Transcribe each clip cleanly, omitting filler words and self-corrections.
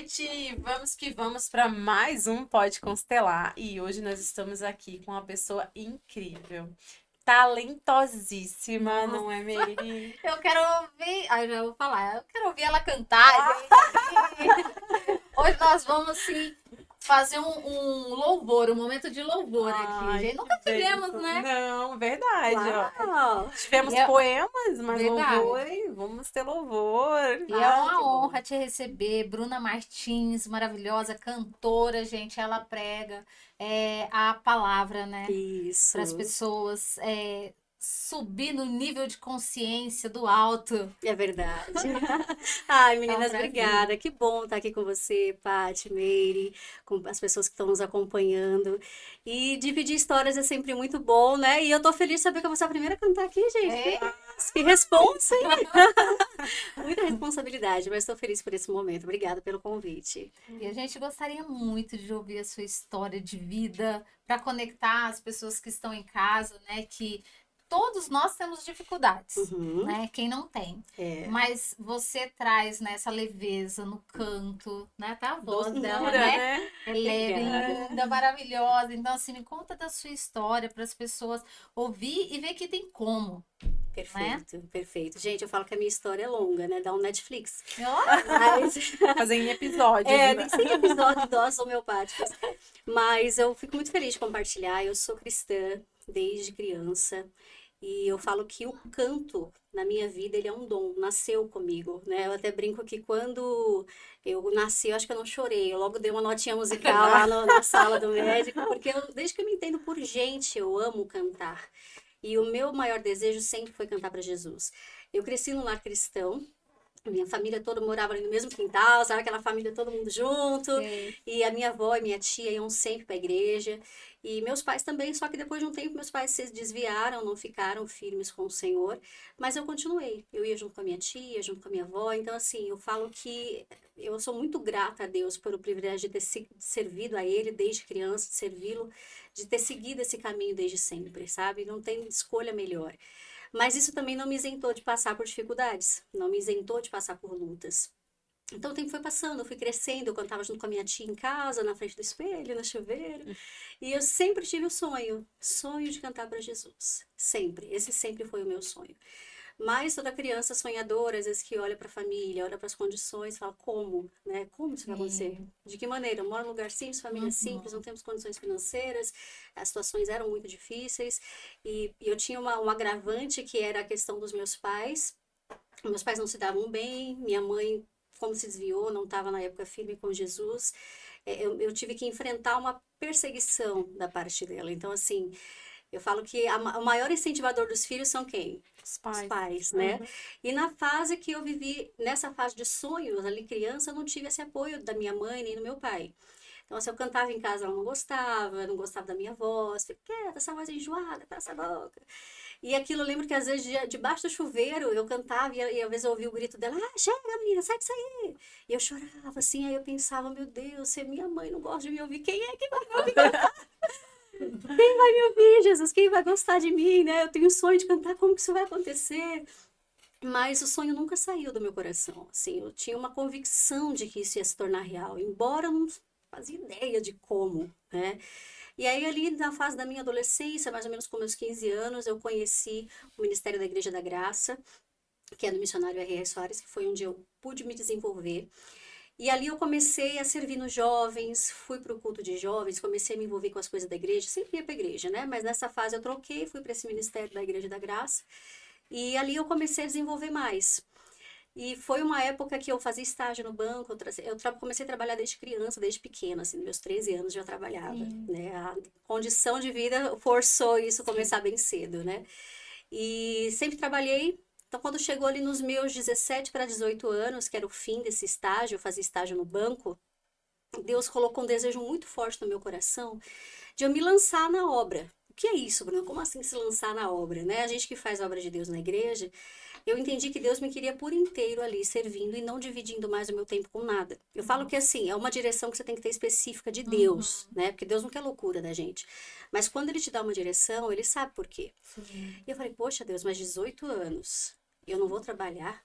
noite! Vamos que vamos para mais um Pode Constelar. E hoje nós estamos aqui com uma pessoa incrível, talentosíssima, não é, Meire? Eu quero ouvir. Ai, já vou falar. Eu quero ouvir ela cantar, gente. Hoje nós vamos, sim, fazer um louvor, um momento de louvor aqui, gente. Nunca que tivemos, bênção. né? Não, verdade. Ó. Uau! Tivemos E é poemas, mas verdade. louvor, hein? Vamos ter louvor. E é Que uma bom. honra te receber, Bruna Martins, maravilhosa cantora, gente. Ela prega a palavra, né? Isso. Para as pessoas subir no nível de consciência do alto. É verdade. Ai, meninas, prazer. obrigada. Que bom estar aqui com você, Paty, Meire, com as pessoas que estão nos acompanhando. E dividir histórias é sempre muito bom, né? E eu tô feliz de saber que eu vou ser a primeira a cantar aqui, gente. Que responsa, hein? Muita responsabilidade, mas estou feliz por esse momento. Obrigada pelo convite. E a gente gostaria muito de ouvir a sua história de vida para conectar as pessoas que estão em casa, né? Que todos nós temos dificuldades, Uhum. né? Quem não tem. É. Mas você traz, né, essa leveza no canto, né? Tá a voz dela, Doçura, né? né? Ela é Obrigada. linda, maravilhosa. Então, assim, me conta da sua história para as pessoas ouvir e ver que tem como. Perfeito, perfeito. Gente, eu falo que a minha história é longa, né? Dá um Netflix. Ó, Mas Fazer em episódios, tem né? que ser episódio de doses homeopáticas. Mas eu fico muito feliz de compartilhar. Eu sou cristã desde criança. E eu falo que o canto na minha vida, ele é um dom, nasceu comigo, né? Eu até brinco que quando eu nasci, eu acho que eu não chorei. Eu logo dei uma notinha musical lá na sala do médico, porque desde que eu me entendo por gente, eu amo cantar. E o meu maior desejo sempre foi cantar para Jesus. Eu cresci num lar cristão. Minha família toda morava ali no mesmo quintal, sabe? Aquela família, todo mundo junto. sei. E a minha avó e minha tia iam sempre para a igreja. E meus pais também, só que depois de um tempo, meus pais se desviaram, não ficaram firmes com o Senhor. Mas eu continuei. Eu ia junto com a minha tia, junto com a minha avó. Então, assim, eu falo que eu sou muito grata a Deus pelo privilégio de ter servido a Ele desde criança, de servi-lo, de ter seguido esse caminho desde sempre, sabe? Não tem escolha melhor. Mas isso também não me isentou de passar por dificuldades, não me isentou de passar por lutas. Então o tempo foi passando, eu fui crescendo, eu cantava junto com a minha tia em casa, na frente do espelho, no chuveiro. E eu sempre tive o sonho de cantar para Jesus. Sempre, esse sempre foi o meu sonho. Mas toda criança sonhadora, às vezes que olha para a família, olha para as condições, fala como, né? Como isso vai acontecer? De que maneira? Eu moro num lugar simples, família simples, não temos condições financeiras, as situações eram muito difíceis. E eu tinha um agravante que era a questão dos meus pais. Meus pais não se davam bem, minha mãe, como se desviou, não estava na época firme com Jesus. Eu tive que enfrentar uma perseguição da parte dela. Então, assim, eu falo que o maior incentivador dos filhos são quem? Os Os pais. pais, né? E na fase que eu vivi, nessa fase de sonhos, ali criança, eu não tive esse apoio da minha mãe nem do meu pai. Então, se eu cantava em casa, ela não gostava da minha voz, fica quieta, essa voz é enjoada, cala essa boca. E aquilo, eu lembro que às vezes, debaixo do chuveiro, eu cantava e às vezes eu ouvia o grito dela, chega menina, sai disso aí. E eu chorava assim, aí eu pensava, meu Deus, se minha mãe não gosta de me ouvir, quem é que vai me ouvir? Quem vai me ouvir, Jesus? Quem vai gostar de mim, né? Eu tenho um sonho de cantar, como que isso vai acontecer? Mas o sonho nunca saiu do meu coração, assim, eu tinha uma convicção de que isso ia se tornar real, embora eu não fazia ideia de como, né? E aí ali na fase da minha adolescência, mais ou menos com meus 15 anos, eu conheci o Ministério da Igreja da Graça, que é do missionário R.R. Soares, que foi onde eu pude me desenvolver. E ali eu comecei a servir nos jovens, fui para o culto de jovens, comecei a me envolver com as coisas da igreja, sempre ia para a igreja, né? Mas nessa fase eu troquei, fui para esse Ministério da Igreja da Graça, e ali eu comecei a desenvolver mais. E foi uma época que eu fazia estágio no banco, comecei a trabalhar desde criança, desde pequena, assim, nos meus 13 anos já trabalhava, né? A condição de vida forçou isso começar bem cedo, né? E sempre trabalhei, então quando chegou ali nos meus 17 para 18 anos, que era o fim desse estágio, eu fazia estágio no banco, Deus colocou um desejo muito forte no meu coração de eu me lançar na obra. O que é isso, Bruno? Como assim se lançar na obra, né? A gente que faz a obra de Deus na igreja, eu entendi que Deus me queria por inteiro ali, servindo e não dividindo mais o meu tempo com nada. Eu falo que assim, é uma direção que você tem que ter específica de Deus, né? Porque Deus não quer loucura da gente. Mas quando Ele te dá uma direção, Ele sabe por quê. E eu falei, poxa Deus, mas 18 anos, eu não vou trabalhar?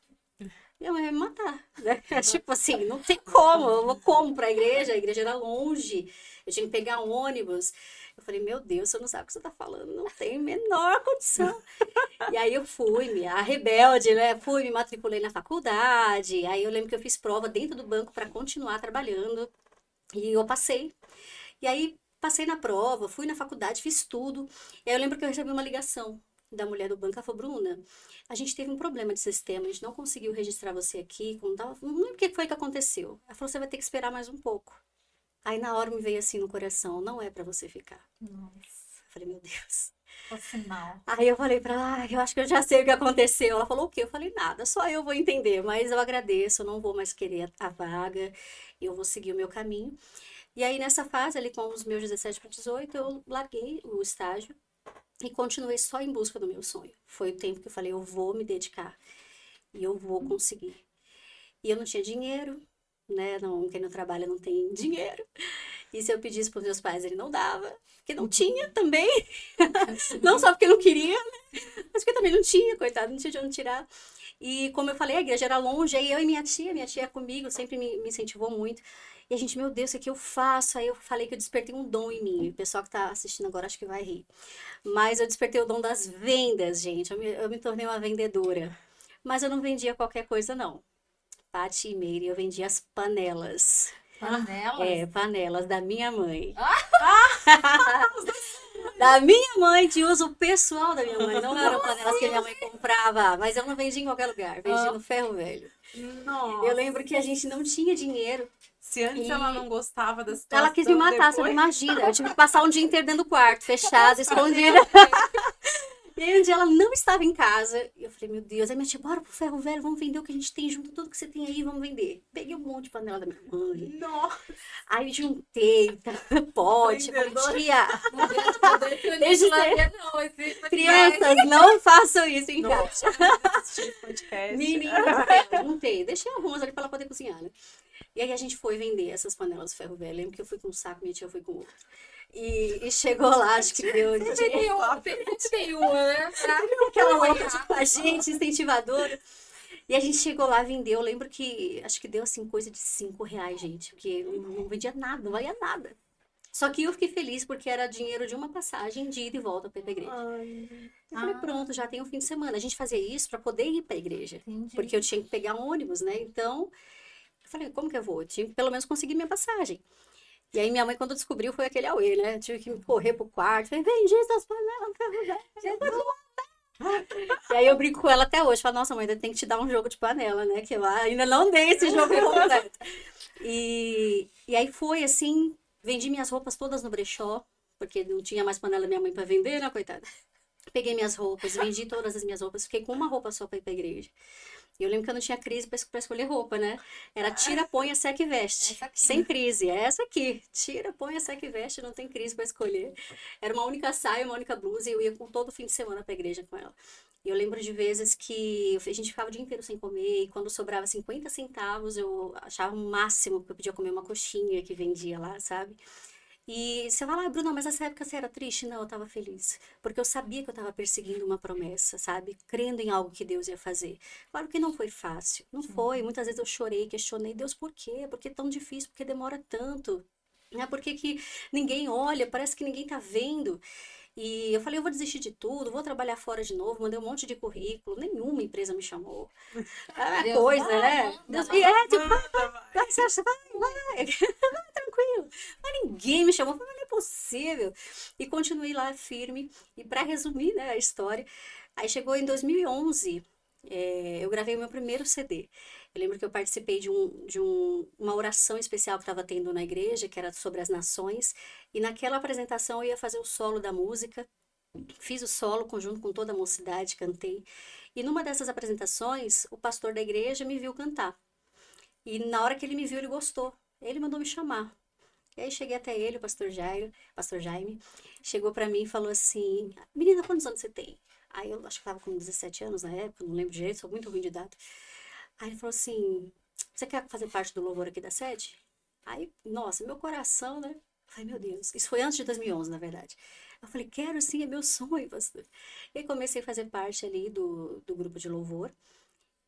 minha mãe vai me matar, né? Tipo assim, não tem como, eu vou como pra igreja? A igreja era longe, eu tinha que pegar um ônibus. Eu falei, meu Deus, você não sabe o que você tá falando, não tem a menor condição. E aí eu fui, a rebelde, né? Fui, me matriculei na faculdade. Aí eu lembro que eu fiz prova dentro do banco para continuar trabalhando. E eu passei. E aí passei na prova, fui na faculdade, fiz tudo. E aí eu lembro que eu recebi uma ligação da mulher do banco. Ela falou, Bruna, a gente teve um problema de sistema, a gente não conseguiu registrar você aqui. Não lembro o que foi que aconteceu. Ela falou, você vai ter que esperar mais um pouco. Aí na hora me veio assim no coração, não é para você ficar. Nossa, Eu falei, meu Deus. o sinal. Aí eu falei pra ela, eu acho que eu já sei o que aconteceu. Ela falou, o quê? Eu falei, nada, só eu vou entender, mas eu agradeço, eu não vou mais querer a vaga, eu vou seguir o meu caminho. E aí nessa fase, ali com os meus 17 para 18, eu larguei o estágio e continuei só em busca do meu sonho. Foi o tempo que eu falei, eu vou me dedicar e eu vou conseguir. E eu não tinha dinheiro, né? Não, quem não trabalha não tem dinheiro. E se eu pedisse para os meus pais, ele não dava, porque não tinha também. Não só porque não queria, né? Mas porque também não tinha, coitado, não tinha de onde tirar. E como eu falei, a igreja era longe, aí eu e minha tia comigo, sempre me incentivou muito. E a gente, meu Deus, o que eu faço? Aí eu falei que eu despertei um dom em mim. O pessoal que tá assistindo agora acho que vai rir. Mas eu despertei o dom das vendas, gente. Eu me tornei uma vendedora. Mas eu não vendia qualquer coisa, não. Pati e Meire, eu vendia as panelas. Panelas? Panelas da minha mãe. Da minha mãe, de uso pessoal da minha mãe. Não eram panelas que minha mãe comprava, mas eu não vendia em qualquer lugar, vendia no ferro velho. Nossa. Eu lembro que a gente não tinha dinheiro. Se antes E ela não gostava da situação, ela quis me matar, você não depois... imagina. Eu tive que passar um dia inteiro dentro do quarto, fechada, escondida. E aí um dia ela não estava em casa. E eu falei, meu Deus, aí minha tia, bora pro ferro velho, vamos vender o que a gente tem junto, tudo que você tem aí, vamos vender. Peguei um monte de panela da minha mãe. Nossa. Aí juntei, pote, falei, tia, Desde não, existe crianças, não façam isso em Não casa. assistir podcast. Menina, juntei, deixei algumas ali pra ela poder cozinhar, né? E aí a gente foi vender essas panelas de ferro velho. Lembro que eu fui com um saco, minha tia foi com outro. E chegou lá, acho que deu de tem uma, né? aquela louca tipo, a gente, incentivadora. E a gente chegou lá, vendeu. Eu lembro que acho que deu assim coisa de R$ 5, gente, porque não vendia nada, não valia nada. Só que eu fiquei feliz porque era dinheiro de uma passagem de ida e volta para ir pra igreja. Ai, Eu falei, pronto, já tem um fim de semana. A gente fazia isso para poder ir pra igreja. Entendi. Porque eu tinha que pegar um ônibus, né? Então, eu falei, como que eu vou? Eu tinha que pelo menos conseguir minha passagem. E aí minha mãe, quando descobriu, foi aquele auê, né? Eu tive que correr pro quarto. Falei, vendi essas panelas, E aí eu brinco com ela até hoje. Falo, nossa mãe, ainda tem que te dar um jogo de panela, né? Que eu ainda não dei esse jogo completo. E aí foi assim, vendi minhas roupas todas no brechó, porque não tinha mais panela da minha mãe pra vender, né, coitada? Peguei minhas roupas, vendi todas as minhas roupas, fiquei com uma roupa só pra ir pra igreja. E eu lembro que eu não tinha crise pra escolher roupa, né? Era tira, põe, seca e veste. Essa aqui. Sem crise, é essa aqui. Tira, põe, seca e veste, não tem crise pra escolher. Era uma única saia, uma única blusa e eu ia com todo fim de semana pra igreja com ela. E eu lembro de vezes que a gente ficava o dia inteiro sem comer e quando sobrava 50 centavos eu achava o máximo que eu podia comer uma coxinha que vendia lá, sabe? E você fala, ah, Bruna, mas nessa época você era triste? Não, eu estava feliz. Porque eu sabia que eu estava perseguindo uma promessa, sabe? Crendo em algo que Deus ia fazer. Claro que não foi fácil. Não foi. Muitas vezes eu chorei, questionei, Deus, por quê? Por que é tão difícil? Por que demora tanto? Né? Por que que ninguém olha? Parece que ninguém tá vendo. E eu falei, eu vou desistir de tudo, vou trabalhar fora de novo, mandei um monte de currículo, nenhuma empresa me chamou. É Deus coisa, vai, né? manda, Deus, manda. e é, tipo, manda, vai. vai, Sérgio, vai, tranquilo. Mas ninguém me chamou, eu falei, não é possível. E continuei lá firme. E para resumir, né, a história, aí chegou em 2011, eu gravei o meu primeiro CD. Eu lembro que eu participei uma oração especial que estava tendo na igreja, que era sobre as nações. E naquela apresentação eu ia fazer o solo da música. Fiz o solo conjunto com toda a mocidade, cantei. E numa dessas apresentações, o pastor da igreja me viu cantar. E na hora que ele me viu, ele gostou. Ele mandou me chamar. E aí cheguei até ele, o pastor Jaime, chegou pra mim e falou assim, menina, quantos anos você tem? Aí eu acho que tava com 17 anos na época, não lembro direito, sou muito ruim de data. Aí ele falou assim, você quer fazer parte do louvor aqui da sede? Aí, nossa, meu coração, né? Eu falei, meu Deus, isso foi antes de 2011, na verdade. Eu falei, quero sim, é meu sonho, pastor. E aí comecei a fazer parte ali do grupo de louvor.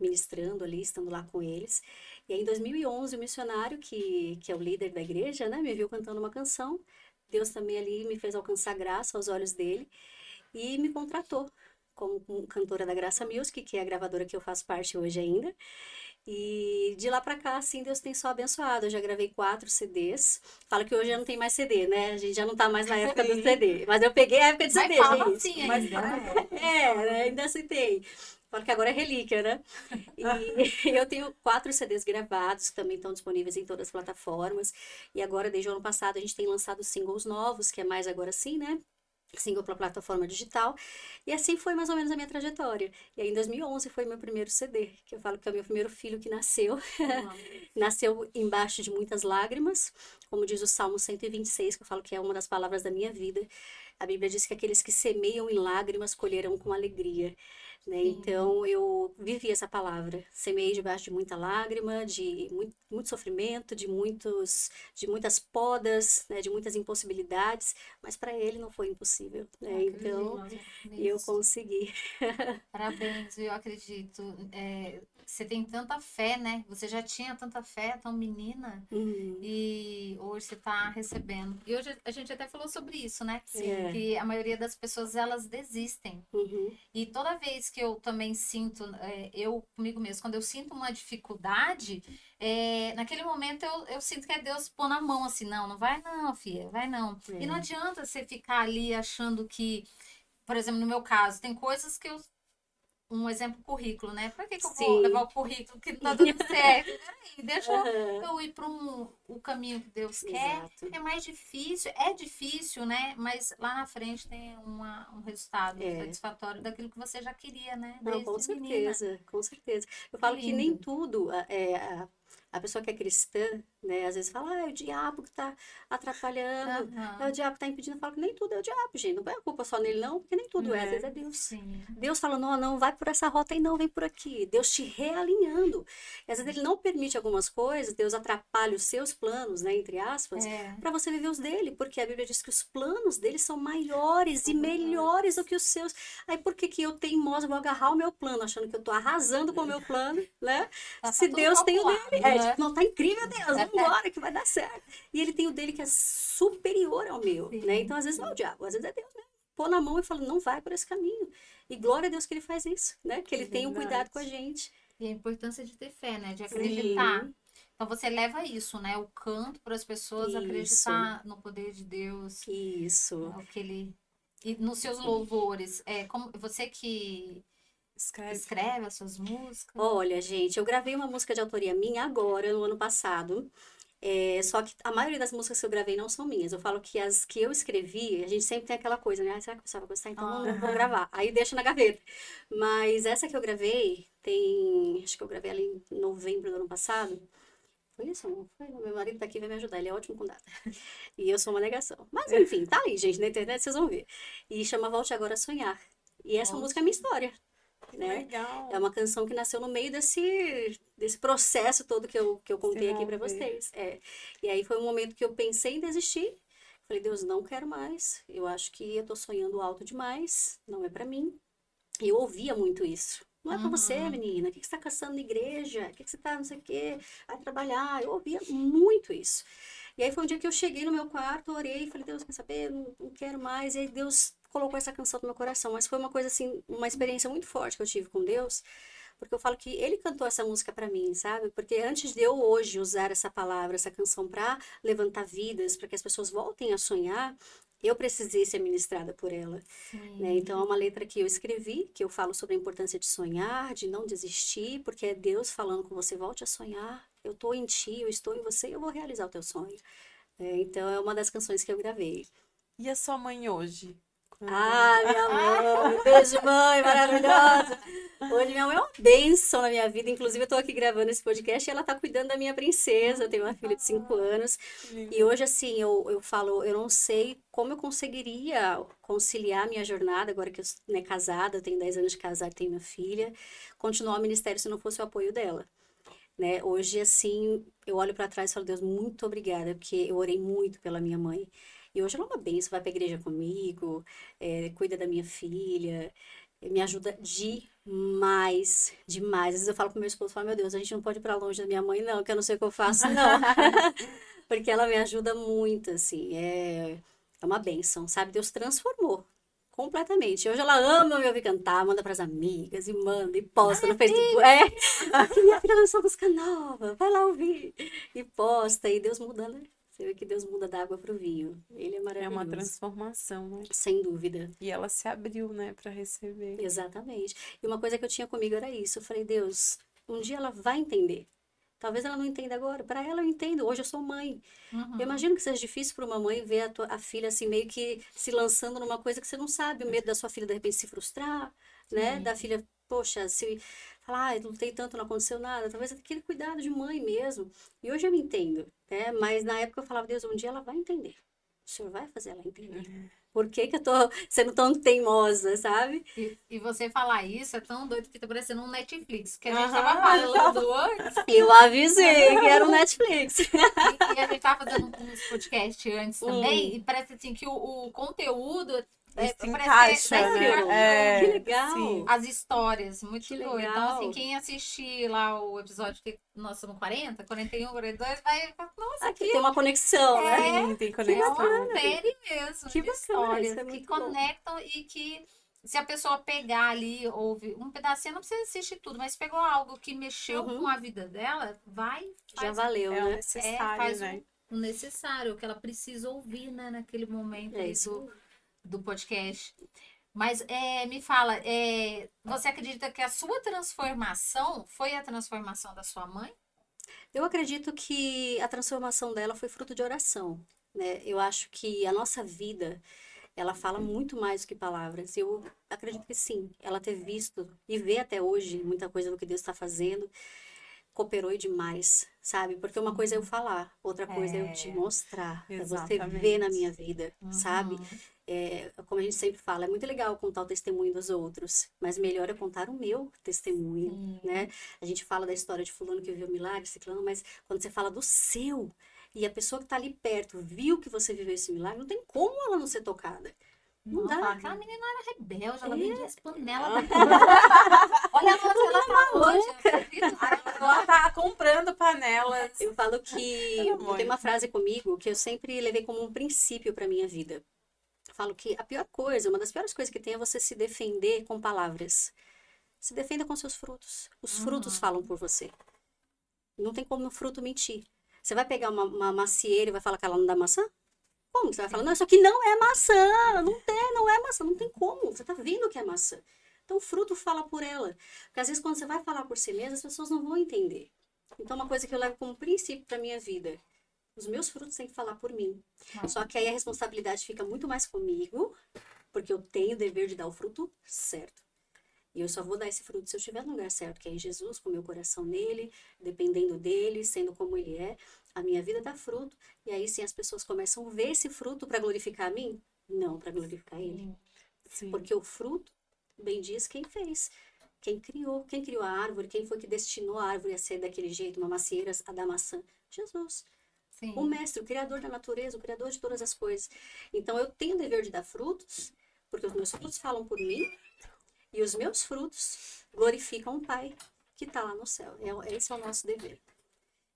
ministrando ali, estando lá com eles. E aí, em 2011, o missionário, que é o líder da igreja, né, me viu cantando uma canção. Deus também ali me fez alcançar graça aos olhos dele e me contratou como cantora da Graça Music, que é a gravadora que eu faço parte hoje ainda. E de lá pra cá, assim, Deus tem só abençoado. Eu já gravei 4 CDs. Fala que hoje já não tem mais CD, né? A gente já não tá mais na época do CD. Mas eu peguei a época de Mas CD, fala gente. assim Mas ainda, né? Né? Ainda aceitei. Fala que agora é relíquia, né? E eu tenho 4 CDs gravados, que também estão disponíveis em todas as plataformas. E agora, desde o ano passado, a gente tem lançado singles novos, que é mais agora sim, né? Single para plataforma digital. E assim foi mais ou menos a minha trajetória. E aí, em 2011 foi meu primeiro CD, que eu falo que é o meu primeiro filho que nasceu. Nasceu embaixo de muitas lágrimas, como diz o Salmo 126, que eu falo que é uma das palavras da minha vida. A Bíblia diz que aqueles que semeiam em lágrimas colherão com alegria. Né? Então, eu vivi essa palavra. Semeei debaixo de muita lágrima, de muito sofrimento, de muitas podas, né? De muitas impossibilidades, mas para ele não foi impossível. Né? Então, eu Nisso. consegui. Parabéns, eu acredito. Você tem tanta fé, né? Você já tinha tanta fé, tão menina, Uhum. e hoje você está recebendo. E hoje a gente até falou sobre isso, né? É. Que a maioria das pessoas, elas desistem. Uhum. E toda vez que eu também sinto, eu comigo mesmo, quando eu sinto uma dificuldade, naquele momento eu sinto que é Deus pôr na mão assim, não, não vai não, filha, vai não. E não É. adianta você ficar ali achando que, por exemplo, no meu caso, tem coisas que eu. Um exemplo, currículo, né? Por que eu vou levar Sim. o currículo que não tá dando certo? Peraí, deixa Aham. eu ir para o caminho que Deus quer. Exato. É mais difícil, né? Mas lá na frente tem um resultado É. satisfatório daquilo que você já queria, né? Não, com Desde menina. certeza, com certeza. Eu Que falo que nem lindo. tudo, a pessoa que é cristã, né, às vezes fala, é o diabo que tá atrapalhando, é o Aham. diabo que tá impedindo. Eu falo que nem tudo é o diabo, gente, não põe a culpa só nele não, porque nem tudo é, às vezes é Né? Deus. Sim. Deus fala, não, não, vai por essa rota aí não, vem por aqui. Deus te realinhando. E às vezes ele não permite algumas coisas, Deus atrapalha os seus planos, né, entre aspas, É. para você viver os dele, porque a Bíblia diz que os planos dele são maiores e melhores do que os seus. Aí por que que eu teimosa vou agarrar o meu plano, achando que eu tô arrasando com o meu plano, né? Tá Se tudo Deus tem o dele, calculado, né? tipo, não tá incrível, Deus, vamos embora que vai dar certo. E ele tem o dele que é superior ao meu, né? Sim. Então às vezes não é o diabo, às vezes é Deus, né? Pôr na mão e fala, não vai por esse caminho. E glória a Deus que ele faz isso, né? Que É ele tem um cuidado com a verdade. gente. E a importância de ter fé, né? De acreditar. Sim, Então você leva isso, né? O canto para as pessoas isso, acreditar no poder de Deus, isso. né? O que ele. E nos seus louvores, como você que Escreve. escreve as suas músicas. Olha, gente, eu gravei uma música de autoria minha agora, no ano passado. Só que a maioria das músicas que eu gravei não são minhas. Eu falo que as que eu escrevi, a gente sempre tem aquela coisa, né? Será que a pessoa vai gostar? Então não vou gravar. Aí deixa na gaveta. Mas essa que eu gravei, acho que eu gravei ali em novembro do ano passado. Foi isso? Não foi? Meu marido tá aqui, vai me ajudar. Ele é ótimo com data. E eu sou uma negação. Mas enfim, tá aí, gente, na internet vocês vão ver. E chama Volte Agora a Sonhar. E essa música é a minha história, Que né? É legal. uma canção que nasceu no meio desse processo todo que eu contei aqui pra Desenvolver. vocês. E aí foi um momento que eu pensei em desistir. Falei, Deus, não quero mais. Eu acho que eu tô sonhando alto demais. Não é pra mim. E eu ouvia muito isso. Não é pra você, Uhum. menina. O que que você tá caçando na igreja? O que que você tá, não sei o quê? Vai trabalhar. Eu ouvia muito isso. E aí foi um dia que eu cheguei no meu quarto, orei, falei, Deus, quer saber? Não quero mais. E aí Deus colocou essa canção no meu coração. Mas foi uma coisa assim, uma experiência muito forte que eu tive com Deus. Porque eu falo que ele cantou essa música pra mim, sabe? Porque antes de eu hoje usar essa palavra, essa canção pra levantar vidas, para que as pessoas voltem a sonhar, eu precisei ser ministrada por ela, né? Sim. Então é uma letra que eu escrevi, que eu falo sobre a importância de sonhar, de não desistir, porque é Deus falando com você, volte a sonhar. Eu estou em ti, eu estou em você, e eu vou realizar o teu sonho. Então é uma das canções que eu gravei. E a sua mãe hoje? Quando... Ah, minha mãe, beijo, mãe, maravilhosa. Hoje minha mãe é uma bênção na minha vida. Inclusive, eu tô aqui gravando esse podcast e ela tá cuidando da minha princesa. Eu tenho uma filha de 5 anos. Que E lindo. hoje, assim, eu falo, eu não sei como eu conseguiria conciliar minha jornada, agora que eu sou, né, casada, eu tenho 10 anos de casada, tenho minha filha, continuar o ministério se não fosse o apoio dela. Né? Hoje, assim, eu olho para trás e falo, Deus, muito obrigada, porque eu orei muito pela minha mãe. E hoje ela é uma bênção, vai para a igreja comigo, cuida da minha filha. Me ajuda demais, demais. Às vezes eu falo pro meu esposo, falo, meu Deus, a gente não pode ir pra longe da minha mãe, não, que eu não sei o que eu faço, não. Porque ela me ajuda muito, assim, é uma bênção, sabe? Deus transformou completamente. Hoje ela ama me ouvir cantar, manda pras amigas, e manda, e posta no Facebook. Que minha filha lançou música nova, vai lá ouvir. E posta, e Deus muda, né? Você vê que Deus muda da água pro vinho. Ele é É uma maravilhoso. transformação, né? Sem dúvida. E ela se abriu, né, para receber. Exatamente. E uma coisa que eu tinha comigo era isso. Eu falei, Deus, um dia ela vai entender. Talvez ela não entenda agora. Para ela eu entendo. Hoje eu sou mãe. Eu imagino que seja difícil para uma mãe ver a filha assim meio que se lançando numa coisa que você não sabe. O medo da sua filha de repente se frustrar, né? Da filha, poxa, se falar, ai, lutei tanto, não aconteceu nada. Talvez aquele cuidado de mãe mesmo. E hoje eu entendo, né? Mas na época eu falava, Deus, um dia ela vai entender. O Senhor vai fazer ela entender. Por que que eu tô sendo tão teimosa, sabe? E você falar isso é tão doido que tá parecendo um Netflix. Que a gente Aham. tava falando antes. Eu avisei que era o Netflix. E a gente tava fazendo uns podcasts antes também. Hum. E parece assim que o conteúdo Se parece encaixa, que né? encaixou. É, Que legal. sim. As histórias, muito Que doido. legal. Então, assim, quem assistir lá o episódio que nós somos 40, 41, 42, vai falar, nossa, Aqui tem uma conexão, né? Sim, tem é conexão. uma série mesmo Que de bacana, histórias isso é que muito bom. conectam e que se a pessoa pegar ali, ouve um pedacinho, não precisa assistir tudo, mas pegou algo que mexeu Uhum. com a vida dela, vai, Já faz, valeu, É o né? necessário, faz né? o necessário, o que ela precisa ouvir, né, naquele momento É ali isso. do podcast. Mas me fala, você acredita que a sua transformação foi a transformação da sua mãe? Eu acredito que a transformação dela foi fruto de oração, né? Eu acho que a nossa vida, ela fala muito mais do que palavras. Eu acredito que sim, ela ter visto e vê até hoje muita coisa do que Deus está fazendo, cooperou demais, sabe? Porque uma coisa é eu falar, outra coisa é eu te mostrar, é você ver na minha vida, sabe? Como a gente sempre fala, é muito legal contar o testemunho dos outros, mas melhor é contar o meu testemunho, né? A gente fala da história de fulano que viu o milagre, ciclano, mas quando você fala do seu, e a pessoa que está ali perto viu que você viveu esse milagre, não tem como ela não ser tocada. Não Nossa, dá. aquela menina era rebelde, ela vendia as panelas. Olha onde ela tá hoje. Ela tá comprando panelas. Eu falo que Pelo amor. tem uma frase comigo que eu sempre levei como um princípio para minha vida. Eu falo que a pior coisa, uma das piores coisas que tem é você se defender com palavras. Se defenda com seus frutos. Os frutos falam por você. Não tem como o fruto mentir. Você vai pegar uma macieira e vai falar que ela não dá maçã? Como? Você vai falar, não, isso aqui não é maçã. Não é maçã. Não tem como. Você tá vendo que é maçã. Então o fruto fala por ela. Porque às vezes quando você vai falar por si mesma, as pessoas não vão entender. Então uma coisa que eu levo como princípio para minha vida. Os meus frutos têm que falar por mim. Só que aí a responsabilidade fica muito mais comigo, porque eu tenho o dever de dar o fruto certo. E eu só vou dar esse fruto se eu estiver no lugar certo, que é em Jesus, com o meu coração nele, dependendo dele, sendo como ele é. A minha vida dá fruto. E aí sim as pessoas começam a ver esse fruto para glorificar a mim? Não, para glorificar ele. Sim. Porque o fruto, bem diz quem fez. Quem criou a árvore, quem foi que destinou a árvore a ser daquele jeito, uma macieira a dar maçã? Jesus. Sim. O mestre, o criador da natureza, o criador de todas as coisas. Então eu tenho o dever de dar frutos, porque os meus frutos falam por mim, e os meus frutos glorificam o Pai que está lá no céu. Esse é o nosso dever.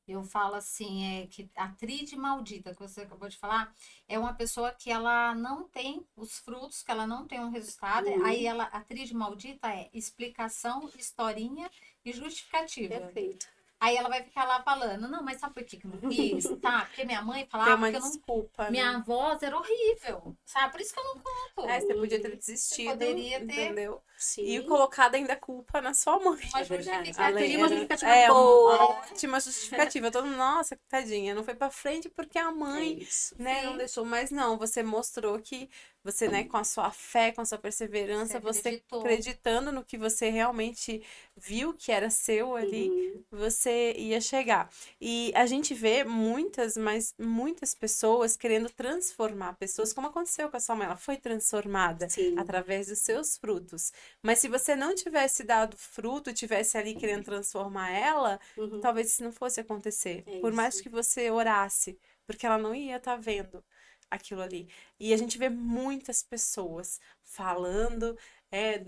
Eu falo assim, que a tríade maldita, que você acabou de falar, é uma pessoa que ela não tem os frutos, que ela não tem um resultado. Aí a tríade maldita é explicação, historinha e justificativa. Perfeito. Aí ela vai ficar lá falando, não, mas sabe por que eu não fiz? Tá, porque minha mãe Tem falava uma que eu não... desculpa, Minha né? voz era horrível, sabe? Por isso que eu não conto. Você podia ter desistido, poderia ter. entendeu? Sim. E colocado ainda a culpa na sua mãe. Uma É verdade. justificativa. Teria uma justificativa uma boa. ótima justificativa. Todo mundo, nossa, tadinha, não foi pra frente porque a É mãe, isso. né, Sim. não deixou. Mas não, você mostrou que você, né, com a sua fé, com a sua perseverança, Você você acreditou. acreditando no que você realmente viu que era seu ali, você ia chegar. E a gente vê mas muitas pessoas querendo transformar pessoas, como aconteceu com a sua mãe. Ela foi transformada Sim. através dos seus frutos. Mas se você não tivesse dado fruto, tivesse ali querendo transformar ela, talvez isso não fosse acontecer. É Por mais isso. que você orasse, porque ela não ia estar vendo aquilo ali. E a gente vê muitas pessoas falando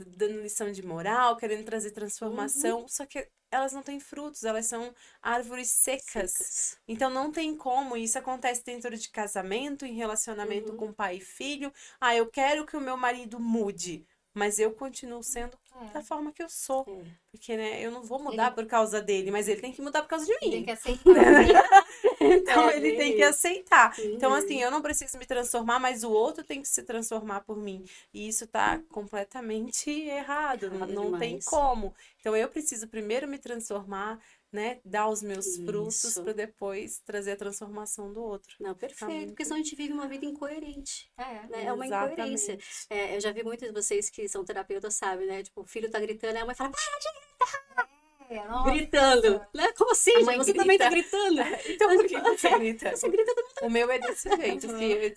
dando lição de moral, querendo trazer transformação, só que elas não têm frutos, elas são árvores secas. Então não tem como, isso acontece dentro de casamento, em relacionamento com pai e filho. Eu quero que o meu marido mude, mas eu continuo sendo da forma que eu sou. Porque, né, eu não vou mudar por causa dele, mas ele tem que mudar por causa de mim. Tem que aceitar. Então ele tem que aceitar. Então, assim, eu não preciso me transformar, mas o outro tem que se transformar por mim. E isso tá completamente errado. Não tem como. Então eu preciso primeiro me transformar, né? Dar os meus frutos para depois trazer a transformação do outro. Não, perfeito. Porque senão a gente vive uma vida incoerente. Né? É uma Exatamente. incoerência. Eu já vi muitos de vocês que são terapeutas, sabem, né? Tipo, o filho tá gritando, aí a mãe fala, para de gritar! Gritando. Né? Como assim, gente? Você também tá gritando. Então por que você grita? Você grita também. O meu é desse jeito.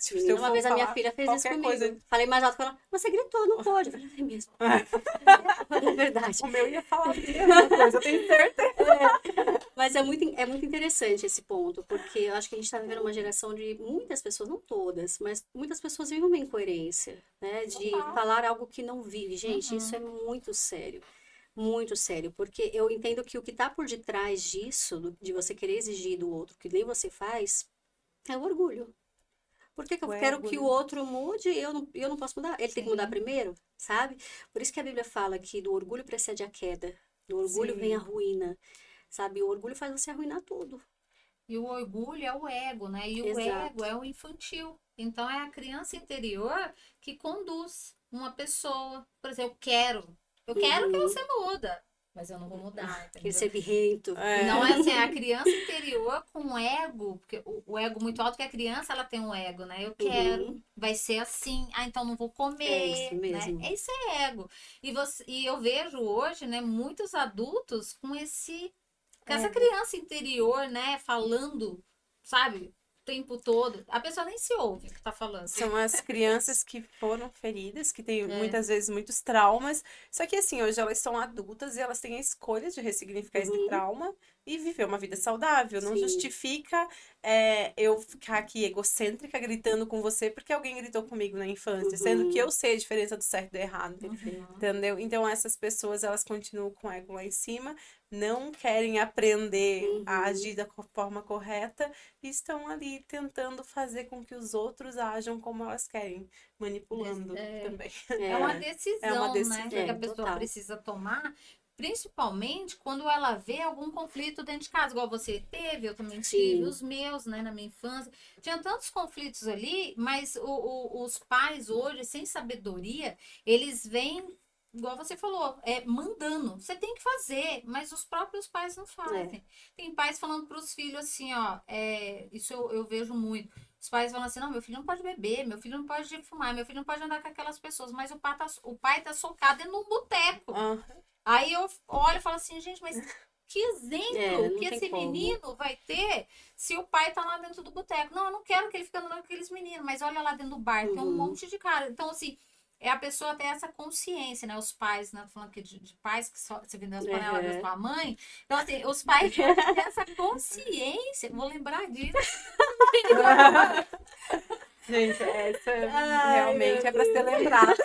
Se eu Uma vez a minha filha fez isso comigo. Falei mais alto com ela, você gritou, não pode. Eu falei, é mesmo. É verdade. O meu ia falar a mesma coisa, eu tenho certeza. Mas é muito interessante esse ponto, porque eu acho que a gente está vivendo uma geração de muitas pessoas, não todas, mas muitas pessoas vivem uma incoerência, né? De falar algo que não vive. Gente, isso é muito sério. Muito sério, porque eu entendo que o que está por detrás disso, de você querer exigir do outro que nem você faz, é o orgulho. Por que eu quero que o outro mude e eu não posso mudar? Ele tem que mudar primeiro, sabe? Por isso que a Bíblia fala que do orgulho precede a queda, do orgulho vem a ruína, sabe? O orgulho faz você arruinar tudo. E o orgulho é o ego, né? E o ego é o infantil. Então é a criança interior que conduz uma pessoa. Por exemplo, eu quero que você muda, mas eu não vou mudar, entendeu? Ser birrento. Não é assim, a criança interior com ego, porque o ego muito alto, que a criança, ela tem um ego, né? Eu quero, vai ser assim, então não vou comer, é isso mesmo. né? Esse é ego. E eu vejo hoje, né, muitos adultos com essa criança interior, né, falando, sabe? Tempo todo, a pessoa nem se ouve o que tá falando. São as crianças que foram feridas, que têm muitas vezes muitos traumas, só que assim, hoje elas são adultas e elas têm a escolha de ressignificar esse trauma e viver uma vida saudável. Não justifica eu ficar aqui egocêntrica gritando com você porque alguém gritou comigo na infância, sendo que eu sei a diferença do certo e do errado, entendeu? Então essas pessoas, elas continuam com o ego lá em cima, não querem aprender a agir da forma correta e estão ali tentando fazer com que os outros ajam como elas querem, manipulando também. É uma decisão, né? Que a pessoa precisa tomar, principalmente quando ela vê algum conflito dentro de casa, igual você teve, eu também tive, os meus, né, na minha infância. Tinha tantos conflitos ali, mas os pais hoje, sem sabedoria, eles vêm, igual você falou, mandando. Você tem que fazer, mas os próprios pais não fazem. Tem pais falando para os filhos assim, ó, isso eu vejo muito. Os pais falam assim, não, meu filho não pode beber, meu filho não pode fumar, meu filho não pode andar com aquelas pessoas, mas o pai tá socado dentro de um boteco. Aí eu olho e falo assim, gente, mas que exemplo que esse menino vai ter se o pai tá lá dentro do boteco? Não, eu não quero que ele fique andando com aqueles meninos, mas olha lá dentro do bar, tem um monte de cara. Então, assim, a pessoa ter essa consciência, né? Os pais, né? Tô falando aqui de pais que só você vendeu as panelas da sua mãe. Então, assim, os pais têm essa consciência. Vou lembrar disso. Gente, essa realmente é pra ser lembrada.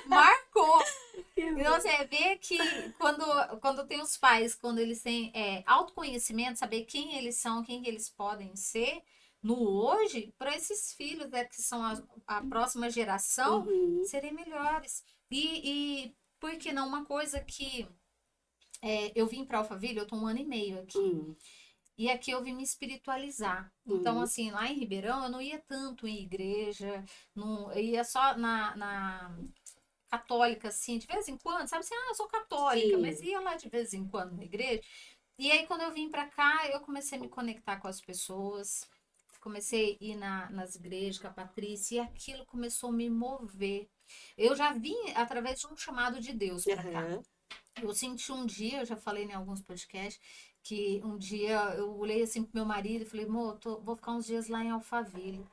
Marcou. Então, você vê que quando tem os pais, quando eles têm autoconhecimento, saber quem eles são, quem eles podem ser, no hoje, para esses filhos, né, que são a próxima geração, serem melhores. E por que não? Uma coisa que eu vim para Alphaville, eu tô 1 ano e meio aqui. E aqui eu vim me espiritualizar. Então, assim, lá em Ribeirão, eu não ia tanto em igreja, eu ia só na católica, assim, de vez em quando, sabe assim, eu sou católica, mas ia lá de vez em quando na igreja. E aí, quando eu vim pra cá, eu comecei a me conectar com as pessoas, comecei a ir nas igrejas com a Patrícia, e aquilo começou a me mover. Eu já vim através de um chamado de Deus pra cá. Eu senti um dia, eu já falei em alguns podcasts, que um dia eu olhei assim pro meu marido e falei, amor, vou ficar uns dias lá em Alphaville.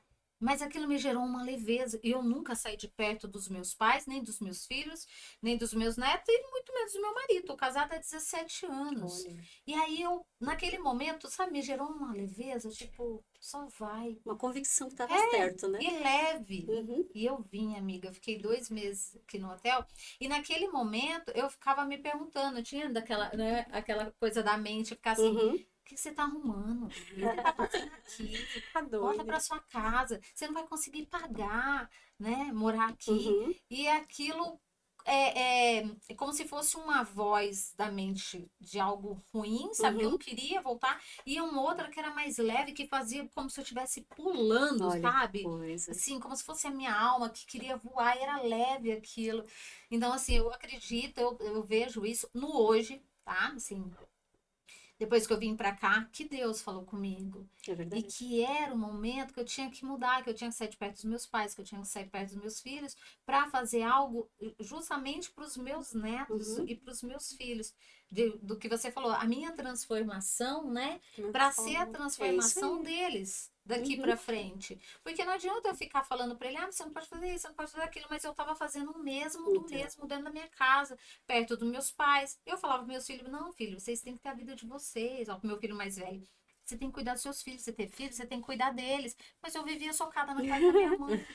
Mas aquilo me gerou uma leveza. E eu nunca saí de perto dos meus pais, nem dos meus filhos, nem dos meus netos, e muito menos do meu marido. Tô casada há 17 anos. Olha. E aí eu, naquele momento, sabe, me gerou uma leveza, tipo, só vai. Uma convicção que estava certo, né? E leve. Uhum, E eu vim, amiga, eu fiquei 2 meses aqui no hotel. E naquele momento eu ficava me perguntando, tinha daquela, né, aquela coisa da mente, ficar assim, uhum, o que você tá arrumando? O que você tá fazendo aqui? Tá Volta doido. para sua casa. Você não vai conseguir pagar, né? Morar aqui. uhum, E aquilo é como se fosse uma voz da mente de algo ruim, sabe? Que eu uhum. não queria voltar. E uma outra que era mais leve, que fazia como se eu estivesse pulando, Olha que sabe? coisa. Assim, como se fosse a minha alma que queria voar e era leve aquilo. Então, assim, eu acredito, eu vejo isso no hoje, tá? Assim, depois que eu vim pra cá, que Deus falou comigo. É E verdade. que era o momento que eu tinha que mudar, que eu tinha que sair de perto dos meus pais, que eu tinha que sair perto dos meus filhos, para fazer algo justamente para os meus netos Uhum. e para os meus filhos. Do que você falou, a minha transformação, né? Para ser a Transforma. É isso transformação aí. deles daqui Uhum. para frente. Porque não adianta eu ficar falando para ele, ah, você não pode fazer isso, você não pode fazer aquilo, mas eu estava fazendo o mesmo do Então, mesmo dentro da minha casa, perto dos meus pais. Eu falava para meus filhos, não, filho, vocês têm que ter a vida de vocês. Ó, pro meu filho mais velho. Você tem que cuidar dos seus filhos. Você ter filhos, você tem que cuidar deles. Mas eu vivia socada na casa da minha mãe.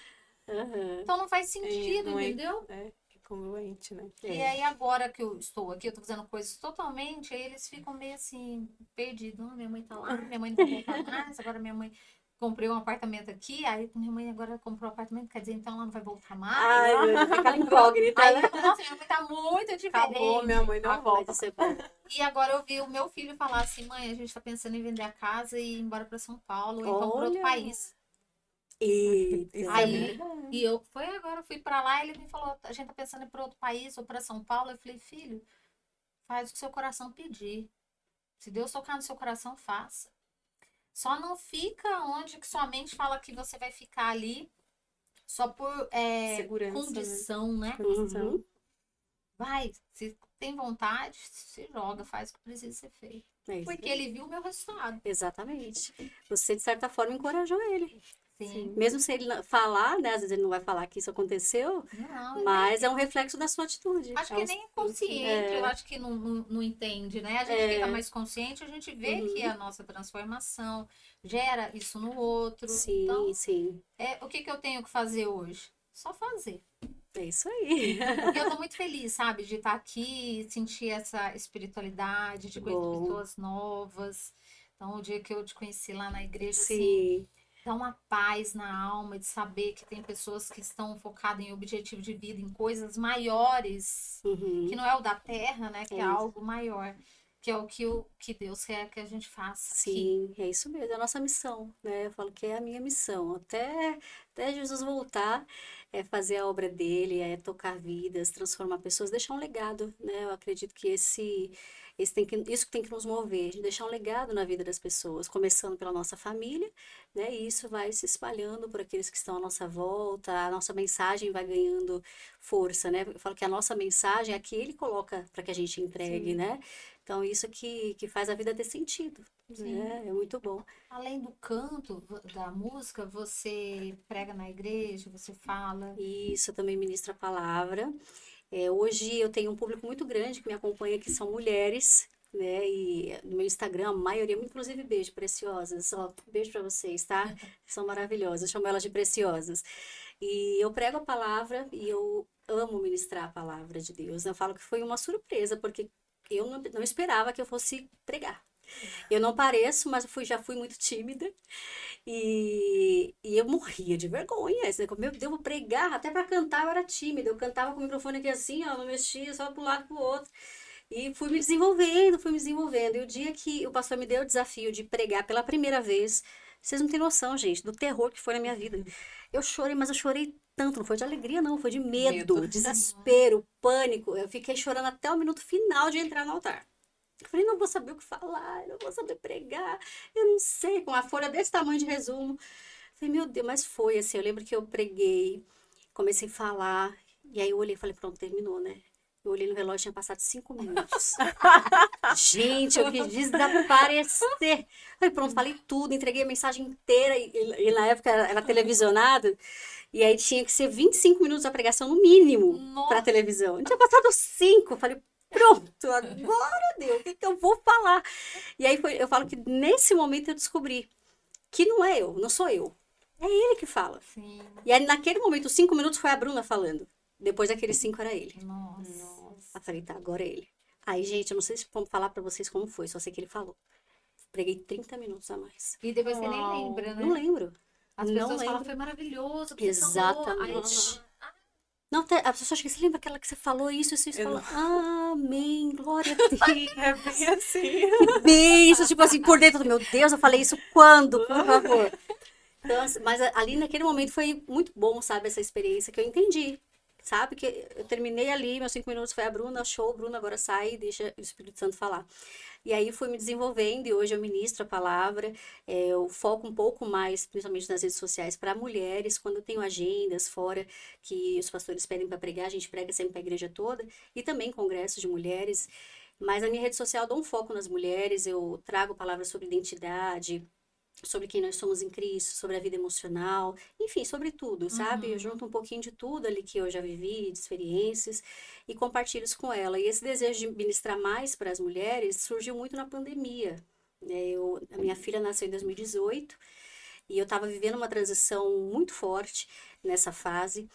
aham, Então não faz É, sentido, não é, entendeu? é congruente, né? E é. aí agora que eu estou aqui, eu tô fazendo coisas totalmente, aí eles ficam meio assim, perdidos. Não, minha mãe tá lá, minha mãe não vai voltar mais, agora minha mãe comprei um apartamento aqui, aí minha mãe agora comprou um apartamento, quer dizer, então ela não vai voltar mais. Ai, meu Deus, fica aquela incógnita, Aí, né? nossa, minha mãe tá muito Acabou, minha diferente. mãe não Mas volta. isso é bom. E agora eu vi o meu filho falar assim, mãe, a gente tá pensando em vender a casa e ir embora pra São Paulo, ou então para outro Olha, país. Isso é eita. Aí, verdade. e eu, foi agora, eu fui pra lá, ele me falou, a gente tá pensando em ir pra outro país ou pra São Paulo. Eu falei, filho, faz o que seu coração pedir. Se Deus tocar no seu coração, faça. Só não fica onde que sua mente fala que você vai ficar ali só por Segurança, né? condição, né? Uhum, Condição. Vai, se tem vontade, se joga, faz o que precisa ser feito. é isso Porque aí. ele viu o meu resultado. Exatamente. Você, de certa forma, encorajou ele. Sim. Mesmo se ele falar, né? Às vezes ele não vai falar que isso aconteceu, Não, mas é um reflexo da sua atitude. acho É que os nem frutos, né? consciente, eu acho que não entende, né? A gente fica mais consciente, a gente vê que Uhum. a nossa transformação gera isso no outro. Sim, Então, sim. o que que eu tenho que fazer hoje? Só fazer. É isso aí. E eu tô muito feliz, sabe, de estar aqui, sentir essa espiritualidade, de conhecer Bom, pessoas novas. Então, o dia que eu te conheci lá na igreja, assim, sim. dá uma paz na alma de saber que tem pessoas que estão focadas em objetivo de vida, em coisas maiores, que Uhum. não é o da terra, né? É Que é isso. algo maior, que é que Deus quer que a gente faça aqui. Sim, é isso mesmo, é a nossa missão, né? Eu falo que é a minha missão. Até Jesus voltar, é fazer a obra dele, é tocar vidas, transformar pessoas, deixar um legado, né? Eu acredito que isso que tem que nos mover, de deixar um legado na vida das pessoas, começando pela nossa família, né? E isso vai se espalhando por aqueles que estão à nossa volta, a nossa mensagem vai ganhando força, né? Eu falo que a nossa mensagem é a que ele coloca para que a gente entregue, Sim. né? Então, isso que faz a vida ter sentido, Sim. né? É muito bom. Além do canto, da música, você prega na igreja, você fala. E isso também ministra a palavra. Hoje eu tenho um público muito grande que me acompanha, que são mulheres, né? E no meu Instagram, a maioria, inclusive beijo, preciosas. Ó, beijo para vocês, tá? São maravilhosas, eu chamo elas de preciosas. E eu prego a palavra e eu amo ministrar a palavra de Deus. Eu falo que foi uma surpresa, porque eu não esperava que eu fosse pregar. Eu não pareço, mas já fui muito tímida e eu morria de vergonha. Esse negócio, meu Deus, eu vou pregar, até para cantar eu era tímida. Eu cantava com o microfone aqui assim, ó, não mexia, só para um lado para o outro. E fui me desenvolvendo, fui me desenvolvendo. E o dia que o pastor me deu o desafio de pregar pela primeira vez, vocês não têm noção, gente, do terror que foi na minha vida. Eu chorei, mas eu chorei tanto, não foi de alegria, não, foi de Medo. medo, desespero, pânico. Eu fiquei chorando até o minuto final de entrar no altar. Eu falei, não vou saber o que falar, eu não vou saber pregar, eu não sei, com uma folha desse tamanho de resumo. Eu falei, meu Deus, mas foi assim, eu lembro que eu preguei, comecei a falar, e aí eu olhei e falei, pronto, terminou, né? Eu olhei no relógio, tinha passado 5 minutos. Gente, eu quis desaparecer. Aí pronto, falei tudo, entreguei a mensagem inteira. E na época era televisionado. E aí tinha que ser 25 minutos a pregação no mínimo pra televisão. Tinha passado 5. Falei, pronto, agora deu. O que eu vou falar? E aí eu falo que nesse momento eu descobri que não é eu, não sou eu. É ele que fala. Sim. E aí naquele momento, os 5 minutos foi a Bruna falando. Depois daqueles 5 era ele. Nossa. Eu falei, tá, agora é ele. Aí, gente, eu não sei como falar pra vocês como foi, só sei que ele falou. Preguei 30 minutos a mais. E depois você nem Uau. lembra, né? Não lembro. As não pessoas falam, lembro. foi maravilhoso. que você falou. Exatamente. Não, a pessoa acha que você lembra aquela que você falou isso, e você fala, amém, glória a Deus. É bem assim. Que beijo, tipo assim, por dentro do meu Deus, eu falei isso quando, por favor. Então, assim, mas ali naquele momento foi muito bom, sabe, essa experiência que eu entendi. Sabe, que eu terminei ali, meus 5 minutos foi a Bruna, show, Bruna, agora sai e deixa o Espírito Santo falar. E aí fui me desenvolvendo e hoje eu ministro a palavra, eu foco um pouco mais, principalmente nas redes sociais, para mulheres, quando eu tenho agendas fora que os pastores pedem para pregar, a gente prega sempre para a igreja toda, e também congressos de mulheres, mas na minha rede social eu dou um foco nas mulheres, eu trago palavras sobre identidade, sobre quem nós somos em Cristo, sobre a vida emocional, enfim, sobre tudo, sabe? Eu junto um pouquinho de tudo ali que eu já vivi, de experiências, e compartilho isso com ela. E esse desejo de ministrar mais para as mulheres surgiu muito na pandemia, né? A minha filha nasceu em 2018 e eu estava vivendo uma transição muito forte nessa fase.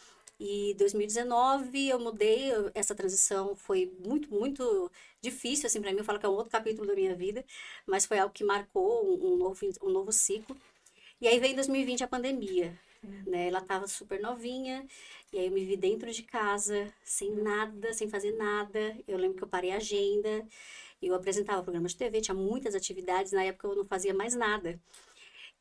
E 2019 eu mudei, essa transição foi muito, muito difícil, assim, para mim, eu falo que é um outro capítulo da minha vida, mas foi algo que marcou um novo ciclo. E aí veio em 2020 a pandemia, né? Ela estava super novinha, e aí eu me vi dentro de casa, sem nada, sem fazer nada. Eu lembro que eu parei a agenda, eu apresentava programas de TV, tinha muitas atividades, na época eu não fazia mais nada.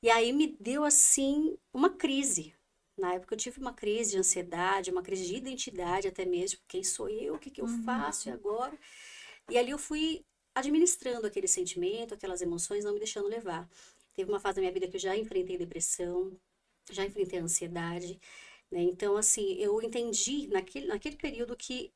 E aí me deu, assim, uma crise. Na época eu tive uma crise de ansiedade, uma crise de identidade até mesmo. Quem sou eu? O que que eu faço e agora? E ali eu fui administrando aquele sentimento, aquelas emoções, não me deixando levar. Teve uma fase da minha vida que eu já enfrentei depressão, já enfrentei ansiedade, né? Então, assim, eu entendi naquele período que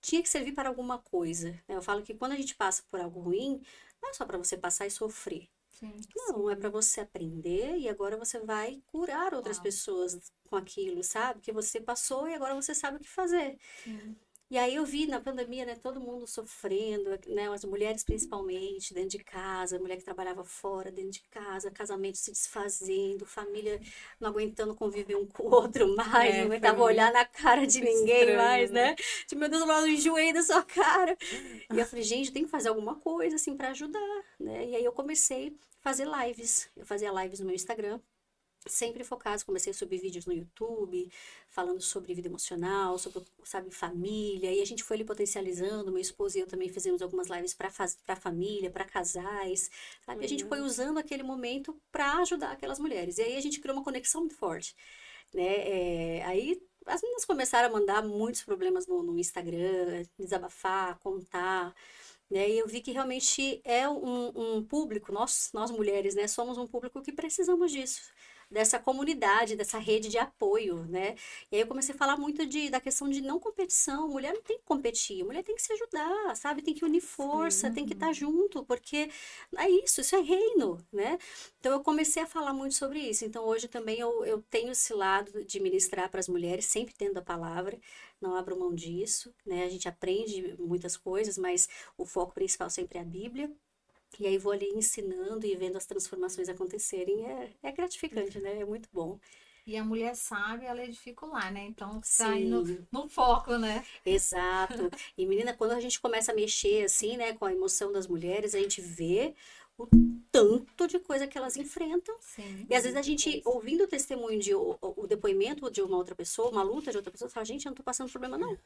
tinha que servir para alguma coisa, né? Eu falo que quando a gente passa por algo ruim, não é só para você passar e sofrer. Sim. Não, é para você aprender e agora você vai curar outras pessoas com aquilo, sabe? Que você passou e agora você sabe o que fazer. Sim. E aí eu vi na pandemia, né, todo mundo sofrendo, né, as mulheres principalmente, dentro de casa, mulher que trabalhava fora, dentro de casa, casamento se desfazendo, família não aguentando conviver um com o outro mais, não aguentava olhar na cara de ninguém estranho, mais, né? né? Tipo, meu Deus, eu enjoei da sua cara. E eu falei, gente, tem que fazer alguma coisa, assim, para ajudar, né? E aí eu comecei a fazer lives. Eu fazia lives no meu Instagram, sempre focados, comecei a subir vídeos no YouTube, falando sobre vida emocional, sobre, sabe, família, e a gente foi ali potencializando, meu esposo e eu também fizemos algumas lives para família, para casais, sabe, a gente foi usando aquele momento para ajudar aquelas mulheres, e aí a gente criou uma conexão muito forte, né, aí as meninas começaram a mandar muitos problemas no Instagram, desabafar, contar, né, e eu vi que realmente é um público, nós mulheres, né, somos um público que precisamos disso, dessa comunidade, dessa rede de apoio, né? E aí eu comecei a falar muito da questão de não competição. Mulher não tem que competir, mulher tem que se ajudar, sabe? Tem que unir força, tem que estar junto, porque é isso é reino, né? Então eu comecei a falar muito sobre isso. Então hoje também eu tenho esse lado de ministrar para as mulheres, sempre tendo a palavra, não abro mão disso, né? A gente aprende muitas coisas, mas o foco principal sempre é a Bíblia. E aí vou ali ensinando e vendo as transformações acontecerem. É gratificante, né? É muito bom. E a mulher sabe, ela edifica o lar, né? Então, tá Sim. aí no foco, né? Exato. E menina, quando a gente começa a mexer assim, né, com a emoção das mulheres, a gente vê o tanto de coisa que elas enfrentam. Sim. E às vezes a gente, ouvindo o testemunho o depoimento de uma outra pessoa, uma luta de outra pessoa, fala, gente, eu não tô passando problema, não.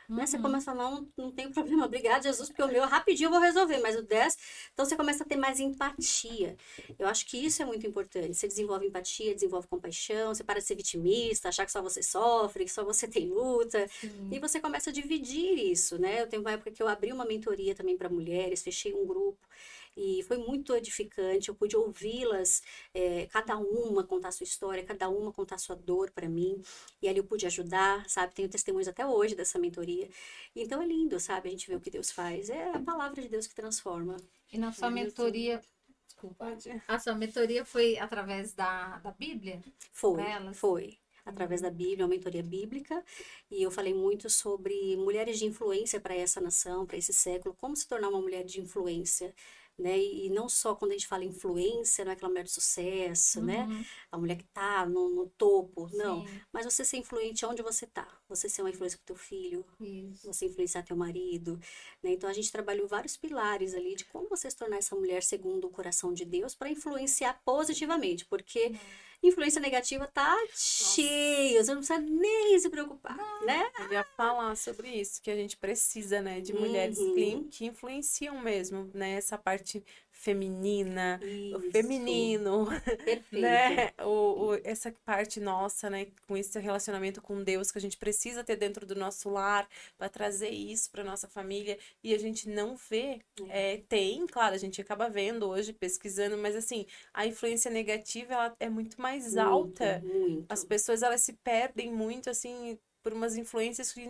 Né? Você começa a falar, não tem problema, obrigado, Jesus, porque o meu rapidinho eu vou resolver, mas o 10, então você começa a ter mais empatia. Eu acho que isso é muito importante. Você desenvolve empatia, desenvolve compaixão, você para de ser vitimista, achar que só você sofre, que só você tem luta, e você começa a dividir isso, né? Eu tenho uma época que eu abri uma mentoria também para mulheres, fechei um grupo, E foi muito edificante, eu pude ouvi-las, cada uma contar a sua história, cada uma contar a sua dor para mim, e ali eu pude ajudar, sabe? Tenho testemunhos até hoje dessa mentoria. Então é lindo, sabe? A gente vê o que Deus faz. É a palavra de Deus que transforma. E na sua mentoria, desculpa, Pode. a sua mentoria foi através da Bíblia? Foi, Elas? foi. Através da Bíblia, uma mentoria bíblica, e eu falei muito sobre mulheres de influência para essa nação, para esse século, como se tornar uma mulher de influência, né? E não só quando a gente fala influência, não é aquela mulher de sucesso, né? Uhum. A mulher que tá no topo, não. Sim, Mas você ser influente onde você tá, você ser uma influência com teu filho, isso. você influenciar teu marido, né? Então a gente trabalhou vários pilares ali de como você se tornar essa mulher segundo o coração de Deus para influenciar positivamente, porque influência negativa tá cheia, você não precisa nem se preocupar, né? Eu ia falar sobre isso, que a gente precisa, né, de mulheres Uhum. que influenciam mesmo, né, essa parte feminina, o Isso, feminino, perfeito. né, essa parte nossa, né, com esse relacionamento com Deus que a gente precisa ter dentro do nosso lar para trazer isso para nossa família e a gente não vê, tem, claro, a gente acaba vendo hoje, pesquisando, mas assim, a influência negativa, ela é muito mais Muito, alta. As muito. pessoas, elas se perdem muito, assim, por umas influências que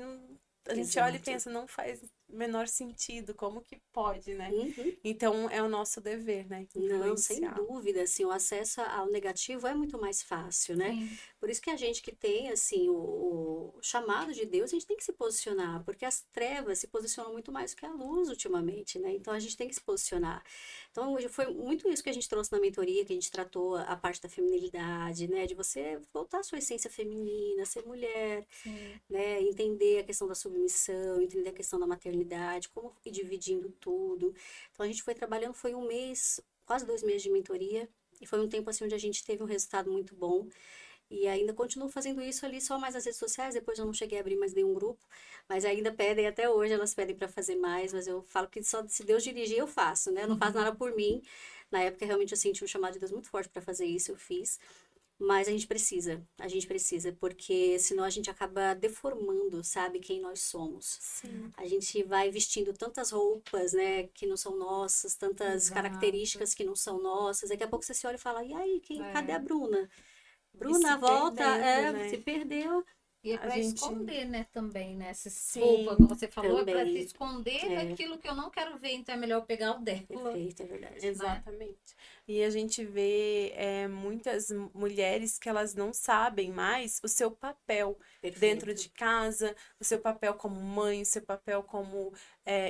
a gente olha e Exato. pensa, não faz o menor sentido, como que pode, né? Uhum. Então, é o nosso dever, né? Não, sem Influenciar. dúvida, assim, o acesso ao negativo é muito mais fácil, né? Sim. Por isso que a gente que tem, assim, o chamado de Deus, a gente tem que se posicionar, porque as trevas se posicionam muito mais do que a luz ultimamente, né? Então, a gente tem que se posicionar. Então, hoje foi muito isso que a gente trouxe na mentoria, que a gente tratou a parte da feminilidade, né? De você voltar à sua essência feminina, ser mulher, Sim. né? Entender a questão da submissão, entender a questão da maternidade, como ir dividindo tudo. Então, a gente foi trabalhando, foi um mês, quase 2 meses de mentoria, e foi um tempo assim onde a gente teve um resultado muito bom. E ainda continuo fazendo isso ali só mais nas redes sociais, depois eu não cheguei a abrir mais nenhum grupo, mas ainda pedem, até hoje elas pedem para fazer mais, mas eu falo que só se Deus dirigir eu faço, né? Eu não faço nada por mim. Na época realmente eu senti um chamado de Deus muito forte para fazer isso, eu fiz. Mas a gente precisa, porque senão a gente acaba deformando, sabe, quem nós somos. Sim. A gente vai vestindo tantas roupas, né, que não são nossas, tantas Exato. características que não são nossas. Daqui a pouco você se olha e fala, e aí, cadê É. a Bruna? E se Bruna, volta, perdendo, se né? perdeu. E é A para gente. esconder, né, também, né? Essas roupas Sim, que você falou, é para se Também, esconder é, daquilo que eu não quero ver, então é melhor eu pegar o dela, perfeito, é verdade. né? exatamente. E a gente vê muitas mulheres que elas não sabem mais o seu papel dentro Perfeito. de casa, o seu papel como mãe, o seu papel como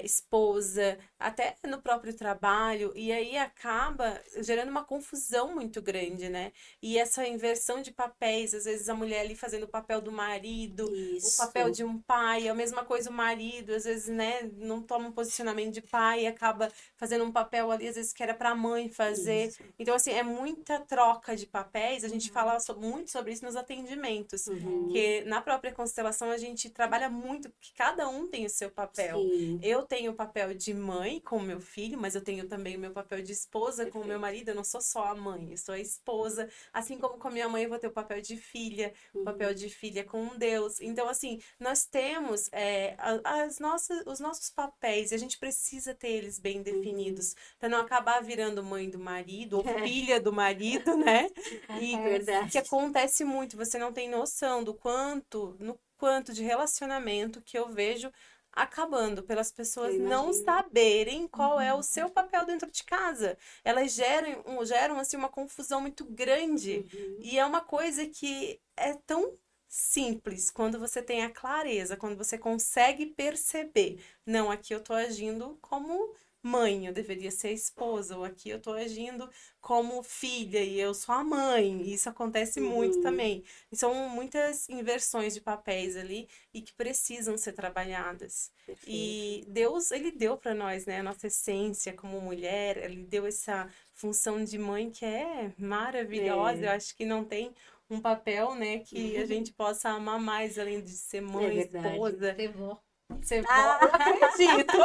esposa, até no próprio trabalho, e aí acaba gerando uma confusão muito grande, né? E essa inversão de papéis, às vezes a mulher ali fazendo o papel do marido, o papel Isso, de um pai, a mesma coisa o marido, às vezes, né, não toma um posicionamento de pai, acaba fazendo um papel ali, às vezes que era pra mãe fazer. isso. Então, assim, é muita troca de papéis. A gente Uhum. fala muito sobre isso nos atendimentos, Uhum. que na própria constelação a gente trabalha muito, porque cada um tem o seu papel. Sim, Eu tenho o papel de mãe com o meu filho, mas eu tenho também o meu papel de esposa com o meu perfeito. marido. Eu não sou só a mãe, eu sou a esposa. Assim como com a minha mãe, eu vou ter o papel de filha, o papel Uhum. de filha com Deus. Então, assim, nós temos os nossos papéis e a gente precisa ter eles bem Uhum. definidos, para não acabar virando mãe do marido ou filha do marido, né? E que Verdade. acontece muito, você não tem noção no quanto de relacionamento que eu vejo acabando pelas Eu pessoas não imagino. saberem qual é o Uhum. seu papel dentro de casa. Elas geram assim uma confusão muito grande Uhum. e é uma coisa que é tão simples quando você tem a clareza, quando você consegue perceber, não, aqui eu tô agindo como mãe, eu deveria ser esposa, ou aqui eu tô agindo como filha e eu sou a mãe. E isso acontece muito Uhum. também. E são muitas inversões de papéis ali e que precisam ser trabalhadas. Perfeito. E Deus, ele deu para nós, né, a nossa essência como mulher, ele deu essa função de mãe que é maravilhosa. Eu É, acho que não tem um papel, né, que a gente possa amar mais além de ser é mãe, verdade. esposa, Ser vó. ser vó. Ah, Eu acredito.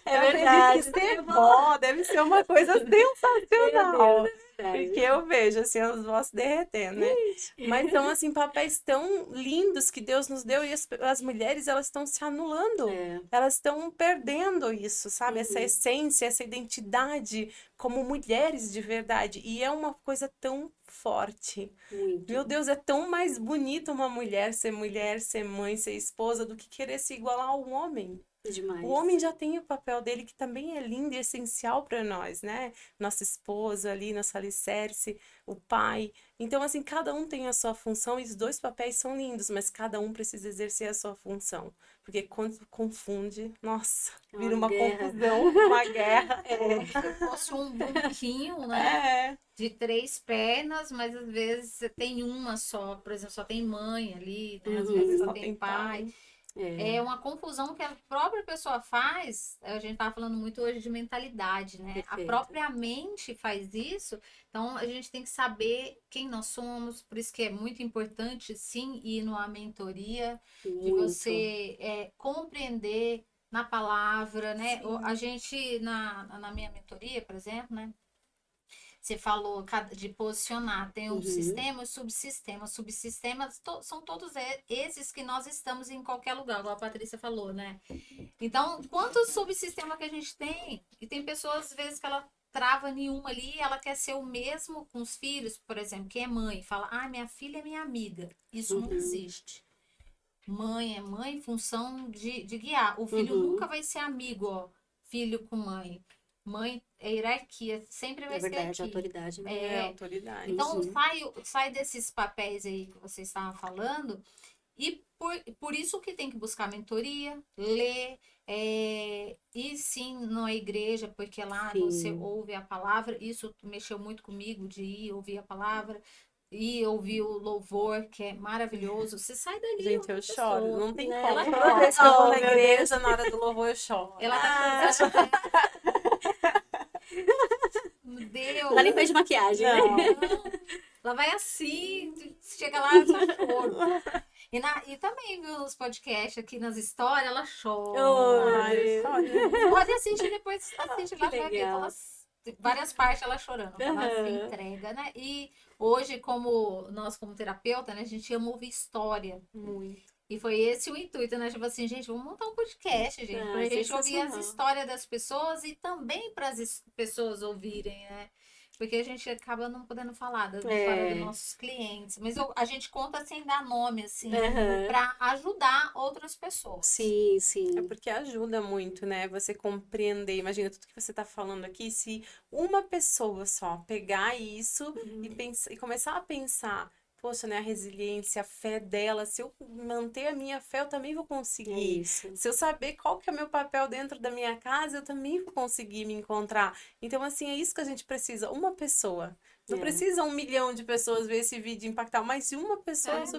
é Eu acredito que verdade. ser vó deve ser uma coisa Meu Deus, sensacional. Traz. Porque eu vejo, assim, as vozes derretendo, né? Mas são, assim, papéis tão lindos que Deus nos deu e as mulheres, elas estão se anulando. É, Elas estão perdendo isso, sabe? Essa uhum, essência, essa identidade como mulheres de verdade. E é uma coisa tão forte. Meu muito. Deus, é tão mais bonito uma mulher, ser mãe, ser esposa, do que querer se igualar ao homem. O homem Demais. já tem o papel dele, que também é lindo e essencial para nós, né? Nosso esposo ali, nosso alicerce, o pai. Então, assim, cada um tem a sua função e os dois papéis são lindos, mas cada um precisa exercer a sua função. Porque quando confunde, nossa, É vira uma uma guerra. confusão, uma guerra. Como se fosse um bunquinho, né? É, De 3 pernas, mas às vezes você tem uma só, por exemplo, só tem mãe ali, né? Às às vezes vezes Uhum, só só tem tem pai. pai. é, É uma confusão que a própria pessoa faz. A gente estava falando muito hoje de mentalidade, né? A perfeito. própria mente faz isso. Então a gente tem que saber quem nós somos. Por isso que é muito importante, sim, ir numa mentoria, de Muito. você compreender na palavra, né? A Sim. gente, na minha mentoria, por exemplo, né? Você falou de posicionar, tem um Uhum, sistema e subsistemas. Subsistemas são todos esses que nós estamos em qualquer lugar, igual a Patrícia falou, né? Então, quantos subsistemas que a gente tem? E tem pessoas, às vezes, que ela trava nenhuma ali, ela quer ser o mesmo com os filhos, por exemplo, quem é mãe, fala, ah, minha filha é minha amiga. Isso não uhum, existe. Mãe é mãe em função de guiar. O filho nunca uhum. vai ser amigo, ó, filho com mãe. Mãe é hierarquia, sempre É vai ser verdade, aqui. autoridade, né? É É, autoridade. então Uhum, sai desses papéis aí que vocês estavam falando, e por isso que tem que buscar mentoria, ler, ir sim na igreja, porque lá você sim. ouve a palavra, isso mexeu muito comigo, de ir ouvir a palavra, e ouvir o louvor, que é maravilhoso. Você sai dali Gente, outra eu choro, pessoa. não tem Né? como. Ela Toda chora. vez que eu vou Oh, na meu Deus. igreja, na hora do louvor, eu choro. Ela tá Ah, cantando. Meu não dá nem Deus. fez de maquiagem, né? Não. Não. Ela vai assim, chega lá, é só choro. E também, viu, nos podcasts aqui, nas histórias, ela Oh, meu Ai, chora. eu choro. Deus. Pode assistir depois, assiste Que lá, você vai ver legal. todas, várias partes ela chorando, que ela se Aham. entrega, né? E hoje, como nós, como terapeuta, né, a gente ama ouvir história. Muito. E foi esse o intuito, né? Tipo assim, gente, vamos montar um podcast, gente, pra Ah, gente ouvir as sensacional. histórias das pessoas e também para as pessoas ouvirem, né? Porque a gente acaba não podendo falar da história dos É. nossos clientes, mas a gente conta sem dar nome, assim, Aham. para ajudar outras pessoas. Sim, É sim. porque ajuda muito, né? Você compreender. Imagina tudo que você tá falando aqui, se uma pessoa só pegar isso e Uhum. pensar, e começar a pensar, poxa, né, a resiliência, a fé dela, se eu manter a minha fé, eu também vou É conseguir. isso. Se eu saber qual que é o meu papel dentro da minha casa, eu também vou conseguir me encontrar. Então, assim, é isso que a gente precisa, uma pessoa. Não É. precisa 1 milhão de pessoas ver esse vídeo e impactar, mas se uma pessoa é o É,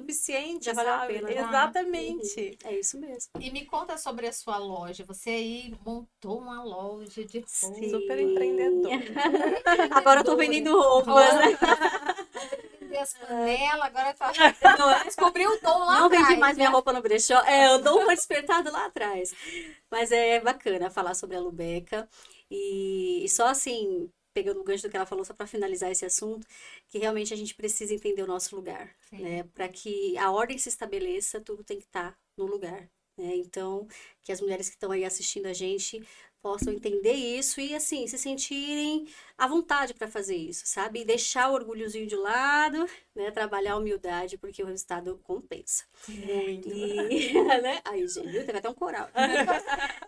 Já suficiente, valeu a sabe? pena, né? já. Uhum. Exatamente. É isso mesmo. E me conta sobre a sua loja. Você aí montou uma loja de Super roupa. Sim. empreendedor. Agora eu tô Empreendedora. vendendo roupas, né? Vender as panelas, agora tá... Não, descobriu o dom lá não vendi atrás, mais minha né? roupa no brechó. É, eu dou uma despertada lá atrás. Mas é bacana falar sobre a Lubeca. E só assim, pegando o gancho do que ela falou, só para finalizar esse assunto, que realmente a gente precisa entender o nosso lugar, né? Sim. Para que a ordem se estabeleça, tudo tem que estar no lugar, né? Então, que as mulheres que estão aí assistindo a gente possam entender isso e, assim, se sentirem à vontade para fazer isso, sabe? E deixar o orgulhozinho de lado, né? Trabalhar a humildade, porque o resultado compensa. Muito. E, né? Aí, gente, viu? Teve até um coral.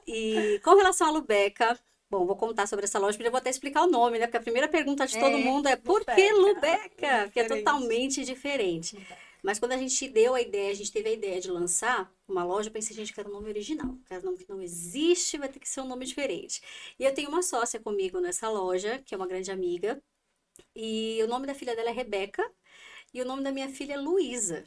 E com relação à Lubeca, bom, vou contar sobre essa loja, porque eu vou até explicar o nome, né? Porque a primeira pergunta de todo É, mundo é por que Lubeca. Lubeca? Que é Diferente. totalmente diferente. Mas quando a gente deu a ideia, a gente teve a ideia de lançar uma loja, eu pensei, gente, que era um nome original. Que era um nome que não existe, vai ter que ser um nome diferente. E eu tenho uma sócia comigo nessa loja, que é uma grande amiga. E o nome da filha dela é Rebeca. E o nome da minha filha é Luísa.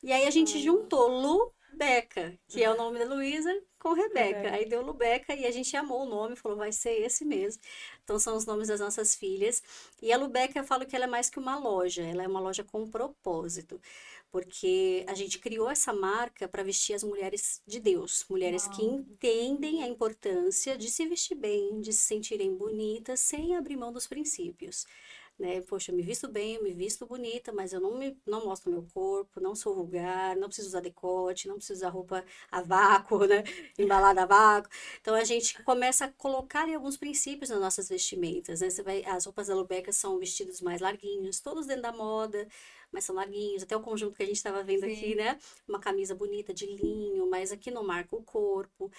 E aí a gente juntou Lubeca, que é o nome da Luísa, com Rebeca. Rebeca. Aí deu Lubeca e a gente amou o nome, falou, vai ser esse mesmo. Então são os nomes das nossas filhas. E a Lubeca, eu falo que ela é mais que uma loja, ela é uma loja com propósito. Porque a gente criou essa marca para vestir as mulheres de Deus, mulheres que Uau. entendem a importância de se vestir bem, de se sentirem bonitas, sem abrir mão dos princípios. né? Poxa, eu me visto bem, eu me visto bonita, mas eu não mostro meu corpo, não sou vulgar, não preciso usar decote, não preciso usar roupa a vácuo, né? Embalada a vácuo. Então a gente começa a colocar ali alguns princípios nas nossas vestimentas, né? As roupas da Lubeca são vestidos mais larguinhos, todos dentro da moda, mas são larguinhos, até o conjunto que a gente estava vendo aqui, Sim. né? Uma camisa bonita de linho, mas aqui não marca o corpo.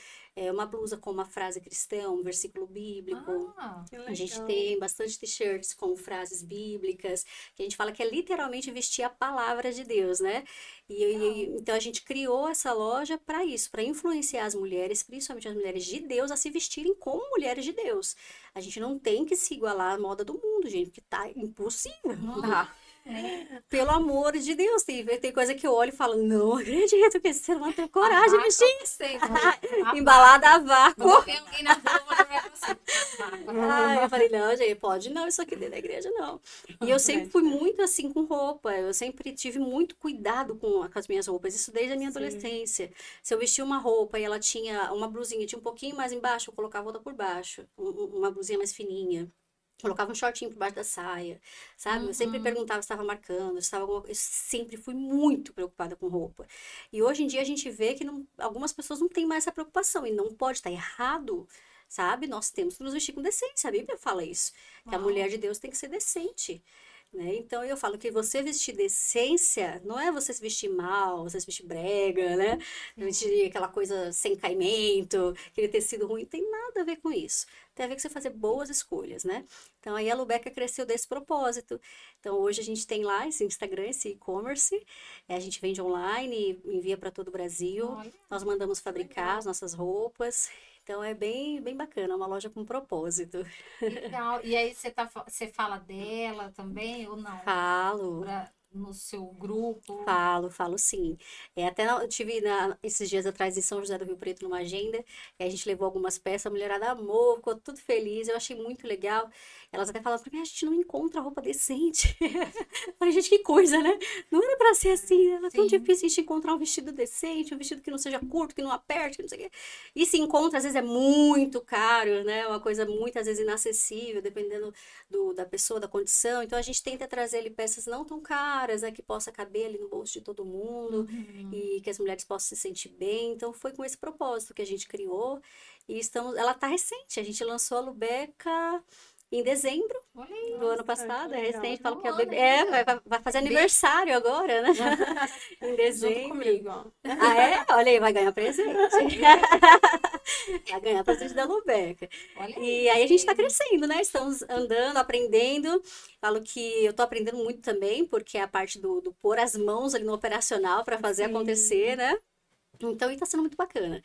Uma blusa com uma frase cristã, um versículo bíblico. Ah, Que A gente legal. tem bastante t-shirts com frases bíblicas, que a gente fala que é literalmente vestir a palavra de Deus, né? Então a gente criou essa loja para isso, para influenciar as mulheres, principalmente as mulheres de Deus, a se vestirem como mulheres de Deus. A gente não tem que se igualar à moda do mundo, gente, porque tá impossível. Tá. Pelo amor de Deus, tem coisa que eu olho e falo, não acredito que esse ser humano tem coragem de vestir Sei, embalada a vácuo. quando vem alguém na rua, eu vou olhar assim. Ai, eu falei, não, gente, pode não, isso aqui dentro da igreja não. E eu sempre fui muito assim com roupa, eu sempre tive muito cuidado com as minhas roupas, isso desde a minha Sim. adolescência. Se eu vestia uma roupa e ela tinha uma blusinha, tinha um pouquinho mais embaixo, eu colocava outra por baixo, uma blusinha mais fininha. Colocava um shortinho por baixo da saia, sabe? Eu sempre perguntava se estava marcando, se estava alguma... Eu sempre fui muito preocupada com roupa. E hoje em dia a gente vê que algumas pessoas não têm mais essa preocupação e não pode estar errado, sabe? Nós temos que nos vestir com decência. A Bíblia fala isso, que a Uau. mulher de Deus tem que ser decente. Né? Então eu falo que você vestir decência não é você se vestir mal, você se vestir brega, né? Vestir aquela coisa sem caimento, aquele tecido ruim, não tem nada a ver com isso. Tem a ver com você fazer boas escolhas, né? Então aí a Lubeca cresceu desse propósito. Então hoje a gente tem lá esse Instagram, esse e-commerce, a gente vende online, envia para todo o Brasil, Olha, nós mandamos fabricar as nossas roupas. Então é bem, bem bacana, uma loja com propósito. legal. E aí você fala dela também ou não? Falo. No seu grupo? Falo sim. Eu tive esses dias atrás em São José do Rio Preto numa agenda, e a gente levou algumas peças, a mulherada amou, ficou tudo feliz, eu achei muito legal. Elas até falaram pra mim, a gente não encontra roupa decente. Eu falei, gente, que coisa, né? Não era pra ser assim, era tão Sim. difícil a gente encontrar um vestido decente, um vestido que não seja curto, que não aperte, que não sei o quê. E se encontra, às vezes é muito caro, né? Uma coisa muito, às vezes, inacessível, dependendo da pessoa, da condição. Então a gente tenta trazer ali peças não tão caras, né? Que possa caber ali no bolso de todo mundo e que as mulheres possam se sentir bem. Então foi com esse propósito que a gente criou e ela tá recente. A gente lançou a Lubeca em dezembro Olha aí. do ano Nossa, passado, que é legal. recente, falo Um que é ano vai fazer aniversário agora, né? Em Junto dezembro. comigo, ó. Ah, é? Olha aí, vai ganhar presente. Vai ganhar presente da Lubeca. Olha E aí a gente está crescendo, né? Estamos andando, aprendendo. Falo que eu tô aprendendo muito também, porque é a parte do pôr as mãos ali no operacional para fazer Sim. acontecer, né? Então, está sendo muito bacana.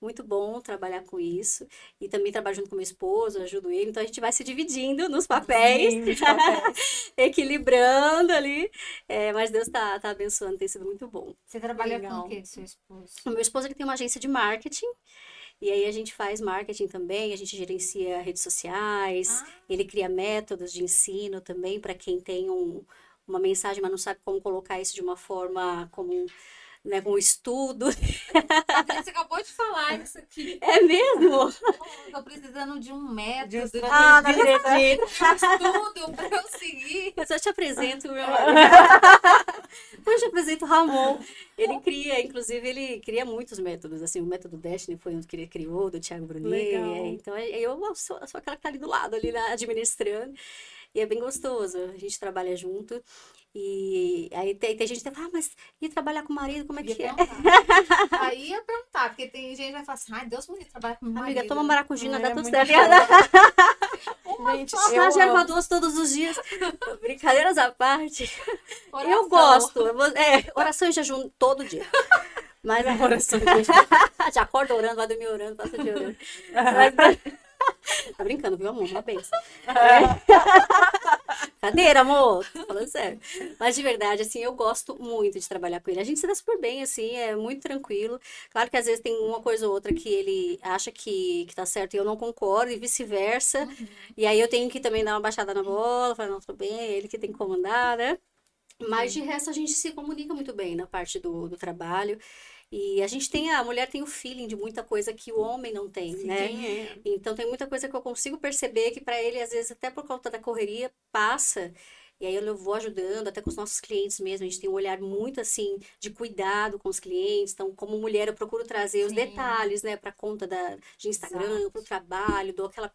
Muito bom trabalhar com isso. E também trabalho junto com meu esposo, ajudo ele. Então, a gente vai se dividindo nos papéis, Sim, os papéis. equilibrando ali. Mas Deus tá abençoando, tem sido muito bom. Você trabalha Legal. com o quê, seu esposo? O meu esposo ele tem uma agência de marketing. E aí a gente faz marketing também, a gente gerencia redes sociais, ele cria métodos de ensino também para quem tem uma mensagem, mas não sabe como colocar isso de uma forma como, né, com estudo. Adri, você acabou de falar isso aqui. É mesmo? Tô precisando de um método, de estratégia. Ah, não acredito. um estudo pra eu seguir. Mas eu te apresento, meu marido. Eu te apresento o Ramon. Inclusive, ele cria muitos métodos. Assim, o método Destiny foi um que ele criou, do Thiago Brunet. Legal. Então, eu sou aquela que tá ali do lado, ali administrando. E é bem gostoso. A gente trabalha junto. E aí tem gente que fala, mas e trabalhar com o marido, como é que é? Aí ia perguntar, porque tem gente que vai falar assim, ai, Deus me livre, trabalhar com o marido. Amiga, toma maracujina, dá tudo muito certo. Gente, Faz erva doce todos os dias. Brincadeiras à parte. Oração. Eu gosto. Oração e jejum todo dia. Mas a oração. já acorda orando, vai dormir orando, passa o dia orando. Mas... Tá brincando, viu, amor? Uma benção. Cadeira, amor. Tô falando sério. Mas de verdade, assim, eu gosto muito de trabalhar com ele. A gente se dá super bem, assim, é muito tranquilo. Claro que às vezes tem uma coisa ou outra que ele acha que tá certo e eu não concordo, e vice-versa. E aí eu tenho que também dar uma baixada na bola, falar, não, tudo bem, é ele que tem que comandar, né? Mas de resto a gente se comunica muito bem na parte do trabalho. E a mulher tem o feeling de muita coisa que o homem não tem, né? Sim, é. Então tem muita coisa que eu consigo perceber que para ele, às vezes, até por conta da correria, passa. E aí eu vou ajudando, até com os nossos clientes mesmo. A gente tem um olhar muito assim de cuidado com os clientes. Então, como mulher, eu procuro trazer os Sim. detalhes, né, para conta de Instagram, para o trabalho, dou aquela.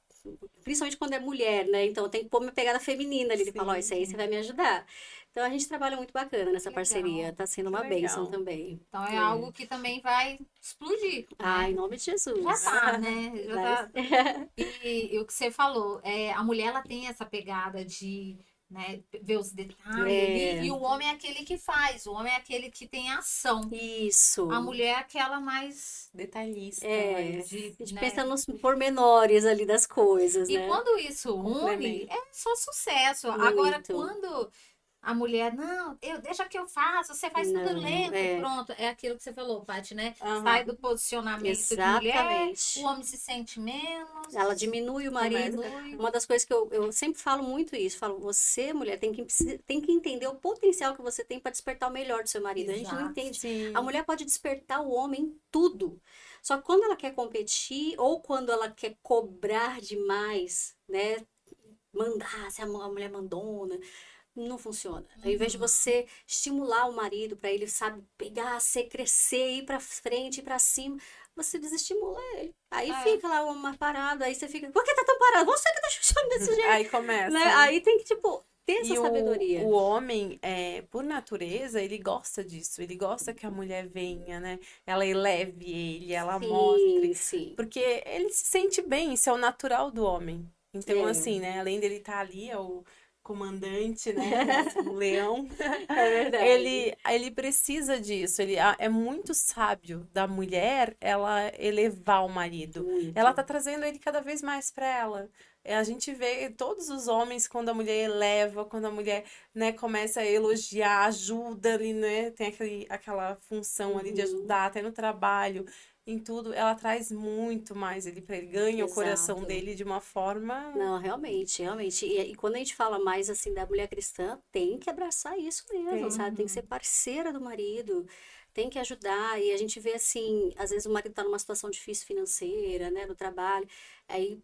Principalmente quando é mulher, né? Então eu tenho que pôr minha pegada feminina ali. Ele fala, ó, isso aí você vai me ajudar. Então a gente trabalha muito bacana nessa Que parceria. legal. Tá sendo Que uma bênção legal. também. Então é algo que também vai explodir, Ah, né? em nome de Jesus. Já tá, né? Já tá. Vai- E o que você falou, a mulher ela tem essa pegada de, né, ver os detalhes É. ali, e o homem é aquele que faz, o homem é aquele que tem ação. Isso. A mulher é aquela mais Detalhista, É. mas de, A gente né? pensa nos pormenores ali das coisas, E né? quando isso une, Complementa. é só sucesso. Agora, Muito. quando a mulher, não, deixa que eu faço, você faz tudo Não, lento, é. pronto. É aquilo que você falou, Paty, né? Aham. Sai do posicionamento de mulher, Exatamente. o homem se sente menos. Ela diminui o marido. diminui. Uma das coisas que eu sempre falo muito isso, falo, você, mulher, tem que entender o potencial que você tem para despertar o melhor do seu marido. A gente não Exato. entende. sim. A mulher pode despertar o homem em tudo. Só que quando ela quer competir ou quando ela quer cobrar demais, né? Mandar, ser a mulher mandona, não funciona. Ao invés de você estimular o marido para ele, sabe, pegar, ser, crescer, ir para frente, ir para cima, você desestimula ele. Aí É. fica lá uma parada, aí você fica, por que tá tão parado? Você que tá chutando desse jeito. Aí começa. Né? Aí tem que, tipo, ter essa E sabedoria. o homem, por natureza, ele gosta disso. Ele gosta que a mulher venha, né? Ela eleve ele, ela mostre. Sim. Porque ele se sente bem, isso é o natural do homem. Então, É. assim, né? Além dele estar ali, é o comandante, né? O leão. É verdade. Ele precisa disso. É muito sábio da mulher ela elevar o marido. Muito. Ela tá trazendo ele cada vez mais para ela. A gente vê todos os homens quando a mulher eleva, quando a mulher, né, começa a elogiar, ajuda ali, né? Tem aquela função ali de ajudar até no trabalho, em tudo. Ela traz muito mais ele para ele, ganha o coração Exato. dele de uma forma. Não, realmente, realmente. E quando a gente fala mais assim da mulher cristã, tem que abraçar isso mesmo, Tem. sabe? Tem que ser parceira do marido, tem que ajudar. E a gente vê assim, às vezes o marido tá numa situação difícil financeira, né, no trabalho, aí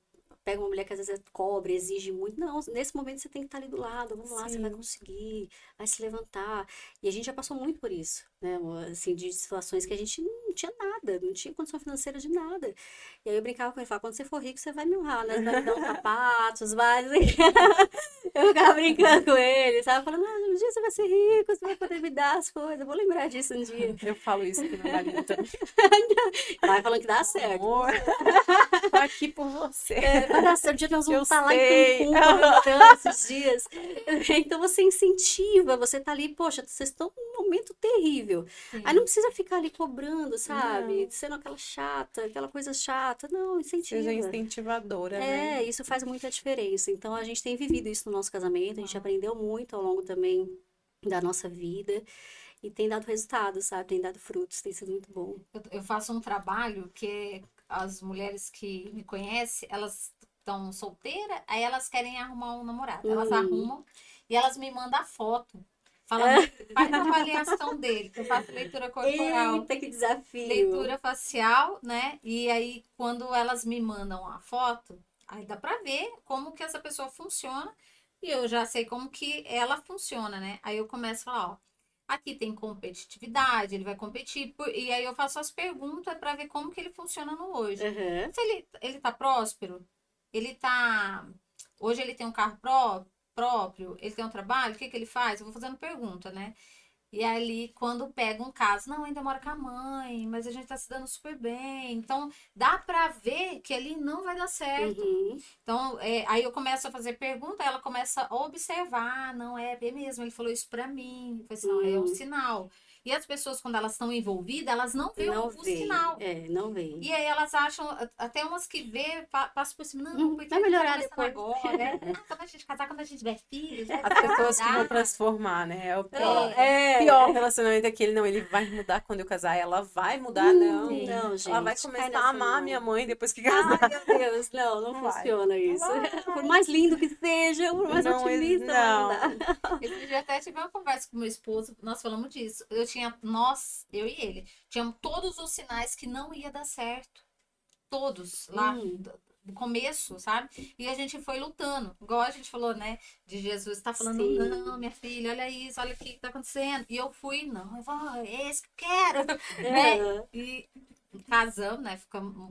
pega uma mulher que às vezes cobra, exige muito. Não, nesse momento você tem que estar ali do lado, vamos lá, você vai Sim. conseguir, vai se levantar. E a gente já passou muito por isso, né, assim, de situações que a gente não tinha nada, não tinha condição financeira de nada. E aí eu brincava com ele, falava, quando você for rico, você vai me honrar, né? Você vai me dar uns sapatos, vai. Eu ficava brincando com ele, sabe? Falando, um dia você vai ser rico, você vai poder me dar as coisas, eu vou lembrar disso um dia. Eu falo isso pro meu marido também. Vai falando que dá certo. Amor, tô aqui por você. Vai dar certo, um dia nós Eu vamos estar lá sei. em Cancún, comentando esses dias. Então você incentiva, você tá ali, poxa, vocês estão num momento terrível. Sim. Aí não precisa ficar ali cobrando, sabe? Não. Sendo aquela chata, aquela coisa chata. Não, incentiva. Seja incentivadora, né? Isso faz muita diferença. Então a gente tem vivido isso no nosso casamento, a gente aprendeu muito ao longo também da nossa vida e tem dado resultados, sabe? Tem dado frutos, tem sido muito bom. Eu faço um trabalho que as mulheres que me conhecem, elas estão solteiras, aí elas querem arrumar um namorado. Elas arrumam e elas me mandam a foto. Falando, faz a avaliação dele, que eu faço leitura corporal. Eita, que desafio! Leitura facial, né? E aí, quando elas me mandam a foto, aí dá pra ver como que essa pessoa funciona. E eu já sei como que ela funciona, né? Aí eu começo a falar, ó, aqui tem competitividade, ele vai competir. E aí eu faço as perguntas pra ver como que ele funciona no hoje. Uhum. Se ele tá próspero, ele tá... Hoje ele tem um carro próprio, ele tem um trabalho, o que que ele faz? Eu vou fazendo pergunta, né? E ali, quando pega um caso, não, ainda mora com a mãe, mas a gente tá se dando super bem. Então, dá pra ver que ali não vai dar certo. Uhum. Então, aí eu começo a fazer pergunta, ela começa a observar, não é mesmo, ele falou isso pra mim. Eu falei assim, não, é um sinal. E as pessoas, quando elas estão envolvidas, elas não veem Não o vem. sinal. Não vem. E aí elas acham, até umas que vê, passam por cima, não, porque vai melhorar tá começando depois. agora, né? Quando a gente casar, quando a gente tiver filhos, né? As pessoas que vão Vai transformar, né? É o É. pior relacionamento é aquele, não, ele vai mudar quando eu casar, ela vai mudar, não. Não, gente. Ela vai cai começar nessa a amar não. minha mãe depois que casar. Ai, meu Deus, não Não vai. funciona isso. Por mais lindo que seja, por mais Não, otimista, não. não dá. Esse dia até tive uma conversa com meu esposo, nós falamos disso. Eu eu e ele, tínhamos todos os sinais que não ia dar certo. Todos, lá do começo, sabe? E a gente foi lutando. Igual a gente falou, né? De Jesus tá falando, Sim. não, minha filha, olha isso, olha o que tá acontecendo. E eu fui, não, eu vou, é esse que eu quero, né? Aham. E casamos, né?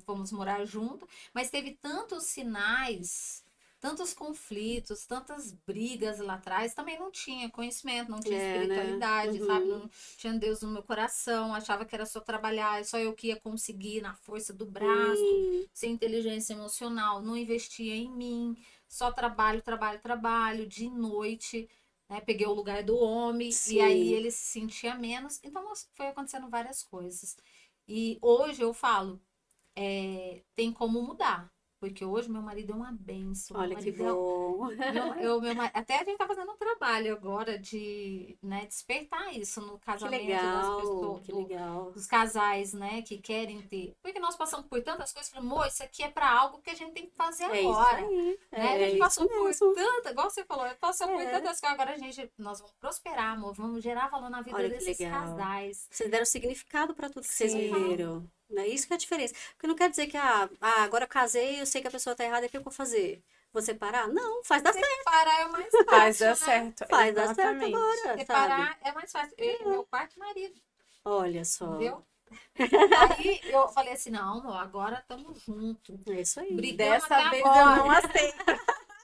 Fomos morar junto, mas teve tantos sinais, tantos conflitos, tantas brigas lá atrás. Também não tinha conhecimento, não tinha É, né? espiritualidade, sabe? Uhum. Não tinha Deus no meu coração, achava que era só trabalhar, só eu que ia conseguir na força do braço, sem inteligência emocional, não investia em mim, só trabalho, trabalho, trabalho, de noite. Né, peguei o lugar do homem e aí Sim. ele se sentia menos. Então foi acontecendo várias coisas. E hoje eu falo, tem como mudar. Porque hoje meu marido é uma bênção. Meu Olha que marido bom. até a gente tá fazendo um trabalho agora de, né, despertar isso no Que casamento das legal, pessoas, que legal. dos casais, né, que querem ter. Porque nós passamos por tantas coisas, falei, amor, isso aqui é para algo que a gente tem que fazer É isso agora. aí. Né? A É gente isso passou por mesmo. tanta, igual você falou, passou por É. tantas coisas, agora nós vamos prosperar, amor, vamos gerar valor na vida Olha que desses legal. casais. Vocês deram significado para tudo que vocês Sim. viveram. Né? Isso que é a diferença. Porque não quer dizer que, agora eu casei, eu sei que a pessoa tá errada, o que eu vou fazer? Vou separar? Não, faz dar certo. Separar é o mais Faz fácil, dar né? certo. Faz dar certo Exatamente. agora, sabe? Separar é mais fácil. Meu quarto marido, Olha só. entendeu? Aí eu falei assim, não, amor, agora estamos juntos. É isso aí. Brigamos Dessa até vez eu agora. não aceito.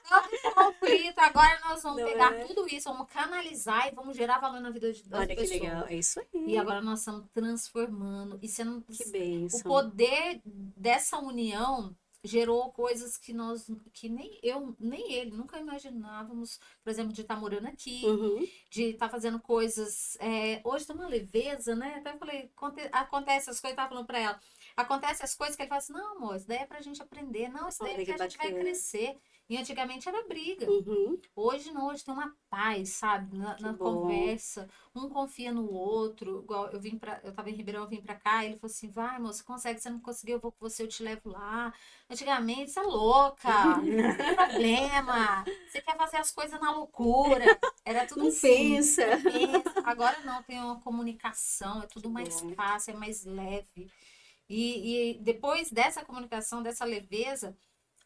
Tanto conflito, agora nós vamos Não pegar é? tudo isso, vamos canalizar e vamos gerar valor na vida das Olha que pessoas. legal. É isso aí. E agora nós estamos transformando. E sendo Que o bênção. poder dessa união gerou coisas que nem eu, nem ele, nunca imaginávamos, por exemplo, de estar morando aqui, Uhum. de estar fazendo coisas. Hoje tá uma leveza, né? Até falei, acontece as coisas, eu tava falando pra ela. Acontece as coisas que ele fala assim, não, amor, isso daí é pra gente aprender. Não, isso daí é Olha porque que a gente vai bacana. crescer. E antigamente era briga. Uhum. Hoje não, hoje tem uma paz, sabe? Na bom. conversa. Um confia no outro. Igual eu tava em Ribeirão, eu vim pra cá, ele falou assim: vai, moça, consegue, você não conseguiu, eu vou com você, eu te levo lá. Antigamente, você é louca, não tem problema. Você quer fazer as coisas na loucura. Era tudo Não assim. pensa. Não pensa. Agora não, tem uma comunicação, é tudo Que mais bom. fácil, é mais leve. E depois dessa comunicação, dessa leveza,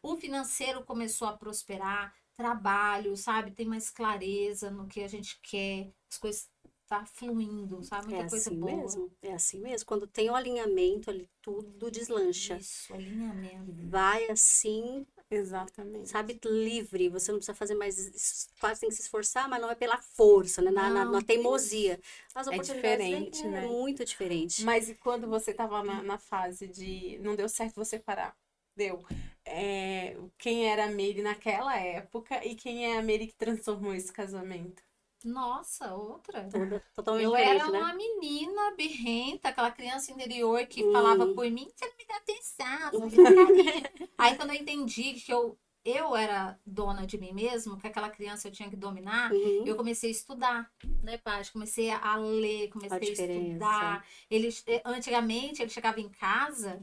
o financeiro começou a prosperar, trabalho, sabe? Tem mais clareza no que a gente quer, as coisas tá fluindo, sabe? É Muita coisa assim boa. mesmo. É assim mesmo. Quando tem o alinhamento ali, tudo deslancha. Isso, alinhamento. Vai assim, Exatamente. sabe, livre. Você não precisa fazer mais. Quase tem que se esforçar, mas não é pela força, né? Na Não, teimosia. As É oportunidades diferente, é né? muito diferente. Mas e quando você tava na fase de não deu certo você parar? Deu. Quem era a Meire naquela época e quem é a Meire que transformou esse casamento? Nossa, outra. Totalmente Eu diferente, era né? uma menina birrenta, aquela criança interior que falava por mim, você não me dá atenção, você não me dá carinho. Aí quando eu entendi que eu era dona de mim mesmo, que aquela criança eu tinha que dominar, Uhum. eu comecei a estudar, né, Paty? Comecei a ler, comecei a diferença. estudar. Antigamente, ele chegava em casa,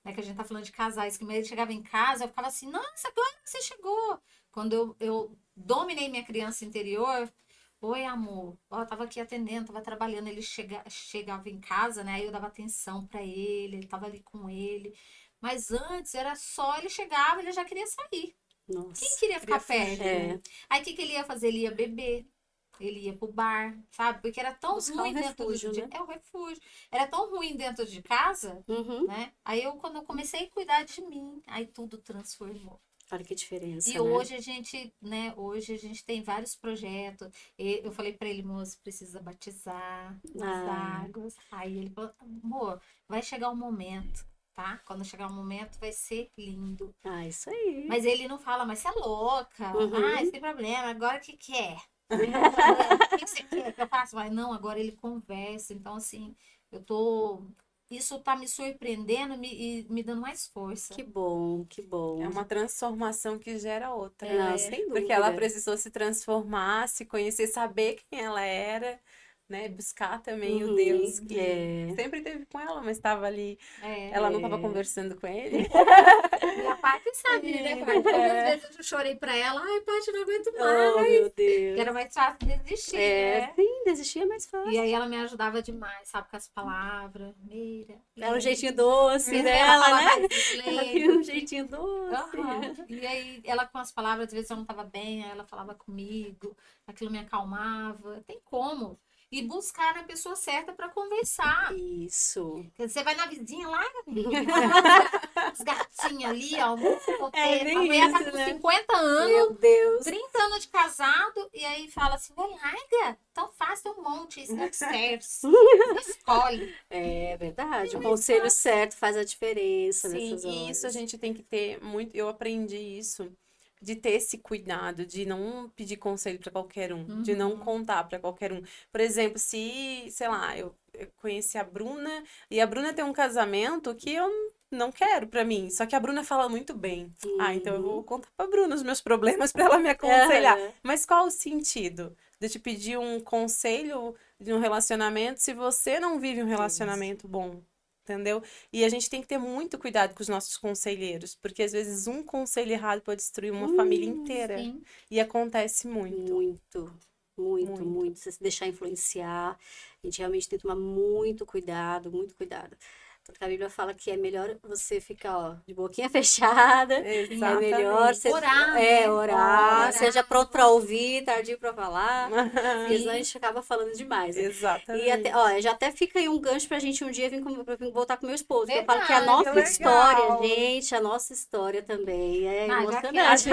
né, que a gente tá falando de casais, que ele chegava em casa, eu ficava assim, nossa, agora que você chegou. Quando eu dominei minha criança interior, oi, amor. Ó, eu tava aqui atendendo, tava trabalhando. Ele chegava em casa, né? Aí eu dava atenção pra ele tava ali com ele. Mas antes era só ele chegava, ele já queria sair. Quem Nossa. queria ficar Queria perto? fugir. Aí o que ele ia fazer? Ele ia beber. Ele ia pro bar, sabe? Porque era tão Buscar ruim um dentro refúgio, de... né? É o refúgio. Era tão ruim dentro de casa, Uhum. né? Aí quando eu comecei a cuidar de mim, aí tudo transformou. Olha que diferença, E né? hoje a gente, né, hoje a gente tem vários projetos. Eu falei pra ele, moço, precisa batizar nas águas. Aí ele falou, amor, vai chegar o momento, tá? Quando chegar o momento vai ser lindo. Isso aí. Mas ele não fala, mas você é louca. Uhum. Isso tem problema, agora o que quer? O que você quer que eu faça? Mas não, agora ele conversa. Então, assim, isso tá me surpreendendo e me dando mais força. Que bom, que bom. É uma transformação que gera outra, Não, né? sem Porque ela dúvida. precisou se transformar, se conhecer, saber quem ela era, né? Buscar também o Deus que É. sempre teve com ela, mas estava ali, É. ela não estava conversando com ele. E a Paty sabe, né, Paty? Quantas vezes eu chorei pra ela, ai, Paty, não aguento mais. Oh, meu Que Deus. era mais fácil desistir, É, né? sim, desistir é mais fácil. E aí ela me ajudava demais, sabe, com as palavras. Meira. Era um jeitinho doce Ela dela, falava né? mais Ela lento. tinha um jeitinho doce. Aham. E aí, ela com as palavras, às vezes eu não estava bem, aí ela falava comigo, aquilo me acalmava. Tem como. E buscar a pessoa certa para conversar. Isso. Porque você vai na vizinha lá, os gatinhos ali, ó. É bem A mulher tá isso, com né? 50 anos, Meu Deus. 30 anos de casado, e aí fala assim, vai larga, tão fácil, tem um monte, certo. Escolhe. É verdade. O conselho certo faz a diferença Sim, nessas e isso a horas. gente tem que ter muito. Eu aprendi isso, de ter esse cuidado, de não pedir conselho para qualquer um, de não contar para qualquer um. Por exemplo, se, sei lá, eu conheci a Bruna e a Bruna tem um casamento que eu não quero para mim, só que a Bruna fala muito bem. Ah, então eu vou contar pra Bruna os meus problemas para ela me aconselhar. Aham. Mas qual o sentido de te pedir um conselho de um relacionamento se você não vive um relacionamento bom? Entendeu? E a gente tem que ter muito cuidado com os nossos conselheiros, porque às vezes um conselho errado pode destruir uma família inteira. Sim. E acontece muito. Muito, muito, Muito. muito. Você se deixar influenciar. A gente realmente tem que tomar muito cuidado, muito cuidado. Tanto que a Bíblia fala que é melhor você ficar, ó, de boquinha fechada. É Exatamente. melhor você Orar, né? orar, Orar. seja pronto para ouvir, tardio para falar. Porque Sim. senão a gente acaba falando demais, né? Exatamente. E até, ó, já até fica aí um gancho pra gente um dia vir voltar com meu esposo. Que eu falo que a Verdade, nossa legal. história, gente, a nossa história também é Ah, já emocionante.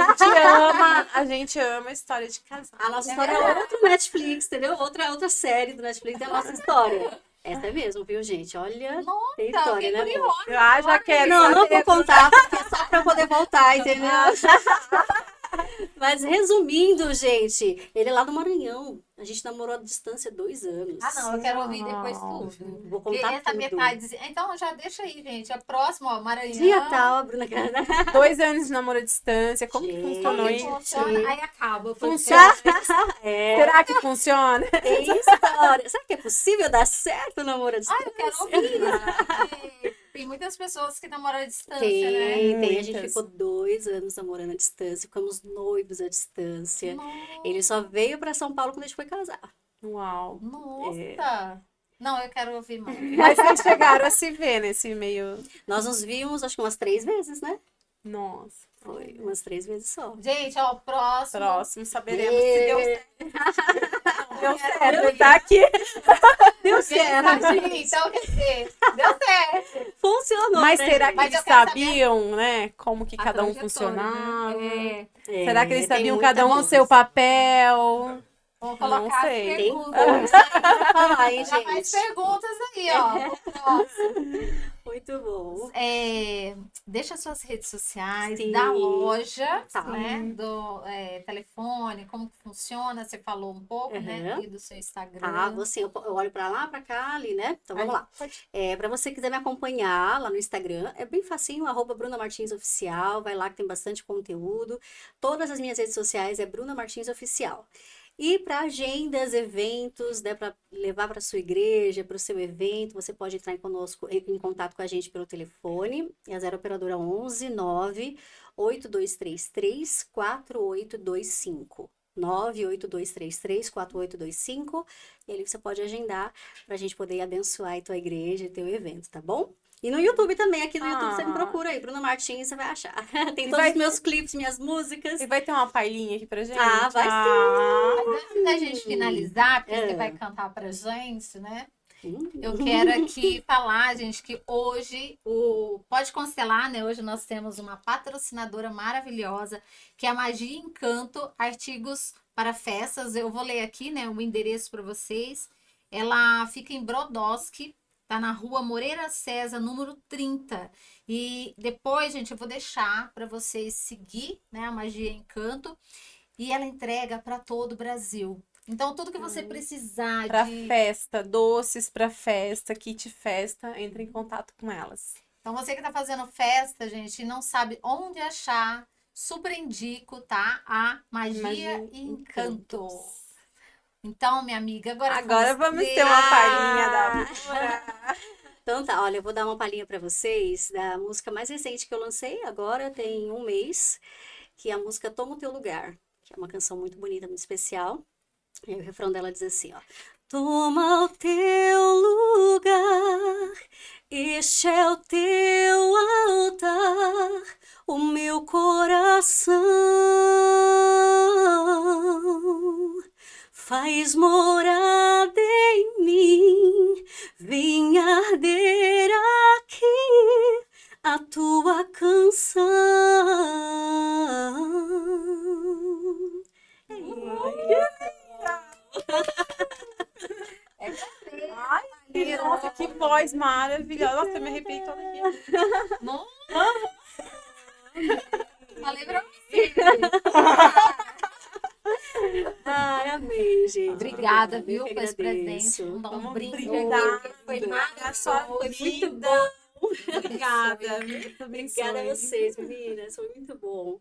A gente ama a história de casal. A nossa história é outro Netflix, entendeu? Outra série do Netflix é a nossa história. Essa é mesmo, viu, gente? Olha, Nossa, tem história, fiquei né, amor? curiosa. Ah, já quero. Não, não saber. vou contar, porque é só pra eu poder voltar, entendeu? Mas resumindo, gente, ele é lá do Maranhão. A gente namorou à distância 2 anos. Ah, não, eu quero ouvir depois Nossa. tudo. Vou Porque contar essa tudo. metade. Então, já deixa aí, gente. A próxima, ó, Maranhão. Dia tal, a Bruna Cara. 2 anos de namoro à distância. Como que Gente. funcionou Aí isso? funciona, aí acaba. Funciona? É, Será que funciona? tem história. Será que é possível dar certo o namoro à Ah, distância? eu quero ouvir. Porque tem muitas pessoas que namoram à distância, né? Tem. A gente Muitas. ficou 2 anos namorando à distância, ficamos noivos à distância. Nossa. Ele só veio pra São Paulo quando a gente foi casar. Uau. Nossa. Não, eu quero ouvir mais. Mas vocês chegaram a se ver nesse meio. Nós nos vimos, acho que umas 3 vezes, né? Nossa. Foi umas 3 vezes só. Gente, ó, próximo. Próximo saberemos se deu certo. certo. Deu certo, tá aqui. Deu Gente, certo. então, quer dizer, deu certo. Funcionou. Mas né, será gente? que Mas eles eu quero sabiam, né, como que A cada um trajetória, funcionava? né? É, Será que eles tem sabiam muita cada um o coisa. seu papel? vou colocar as sei. Tem perguntas. coisa aí pra falar, hein, Já faz gente? perguntas aí, ó. pro próximo. Muito bom. Deixa suas redes sociais, Sim. da loja, Tá. né? Do telefone, como que funciona. Você falou um pouco, né? Aham. E do seu Instagram. Ah, você, eu olho pra lá, pra cá, ali, né? Então vamos Aí, lá. Pra você quiser me acompanhar lá no Instagram, é bem facinho, @Bruna Martins Oficial, vai lá que tem bastante conteúdo. Todas as minhas redes sociais é Bruna Martins Oficial. E para agendas, eventos, né, para levar para sua igreja, para o seu evento, você pode entrar em contato com a gente pelo telefone, é a 0 operadora 11 9 8233 4825. 98233-4825, e ali você pode agendar para a gente poder abençoar a tua igreja e teu evento, tá bom? E no YouTube também, aqui no YouTube você me procura aí, Bruna Martins, você vai achar. Tem E todos vai- os meus clipes, minhas músicas. E vai ter uma palhinha aqui pra gente? Ah, vai Mas antes da gente finalizar, porque você É. vai cantar pra gente, né? Hum. Eu quero aqui falar, gente, que hoje o Pode Constelar, né? Hoje nós temos uma patrocinadora maravilhosa, que é a Magia e Encanto, artigos para festas. Eu vou ler aqui, né, o endereço para vocês. Ela fica em Brodowski, tá na rua Moreira César, número 30. E depois, gente, eu vou deixar para vocês seguir, né, a Magia e Encanto. E ela entrega para todo o Brasil. Então, tudo que você precisar Pra de... festa, doces pra festa, kit festa, entre em contato com elas. Então, você que tá fazendo festa, gente, e não sabe onde achar, super indico, tá? A Magia Magia e Encanto. Então, minha amiga, Agora vamos ter uma palhinha da Amora. Então tá, olha, eu vou dar uma palhinha pra vocês da música mais recente que eu lancei, agora tem um mês, que é a música Toma o Teu Lugar, que é uma canção muito bonita, muito especial. E aí o refrão dela diz assim, ó. Toma o teu lugar, este é o teu altar, o meu coração faz morada em mim, vem arder aqui a tua canção. Ai, nossa, que voz maravilhosa. Nossa, eu me arrepiei toda aqui. Falei pra você. Ai, amei, gente. Obrigada, Eu viu, que por esse presente. agradeço. Vamos dar um Vamos brinde. brindar. Foi A sua Foi muito vida. bom. Obrigada. Muito Obrigada a abençoe. vocês, meninas. Foi muito bom.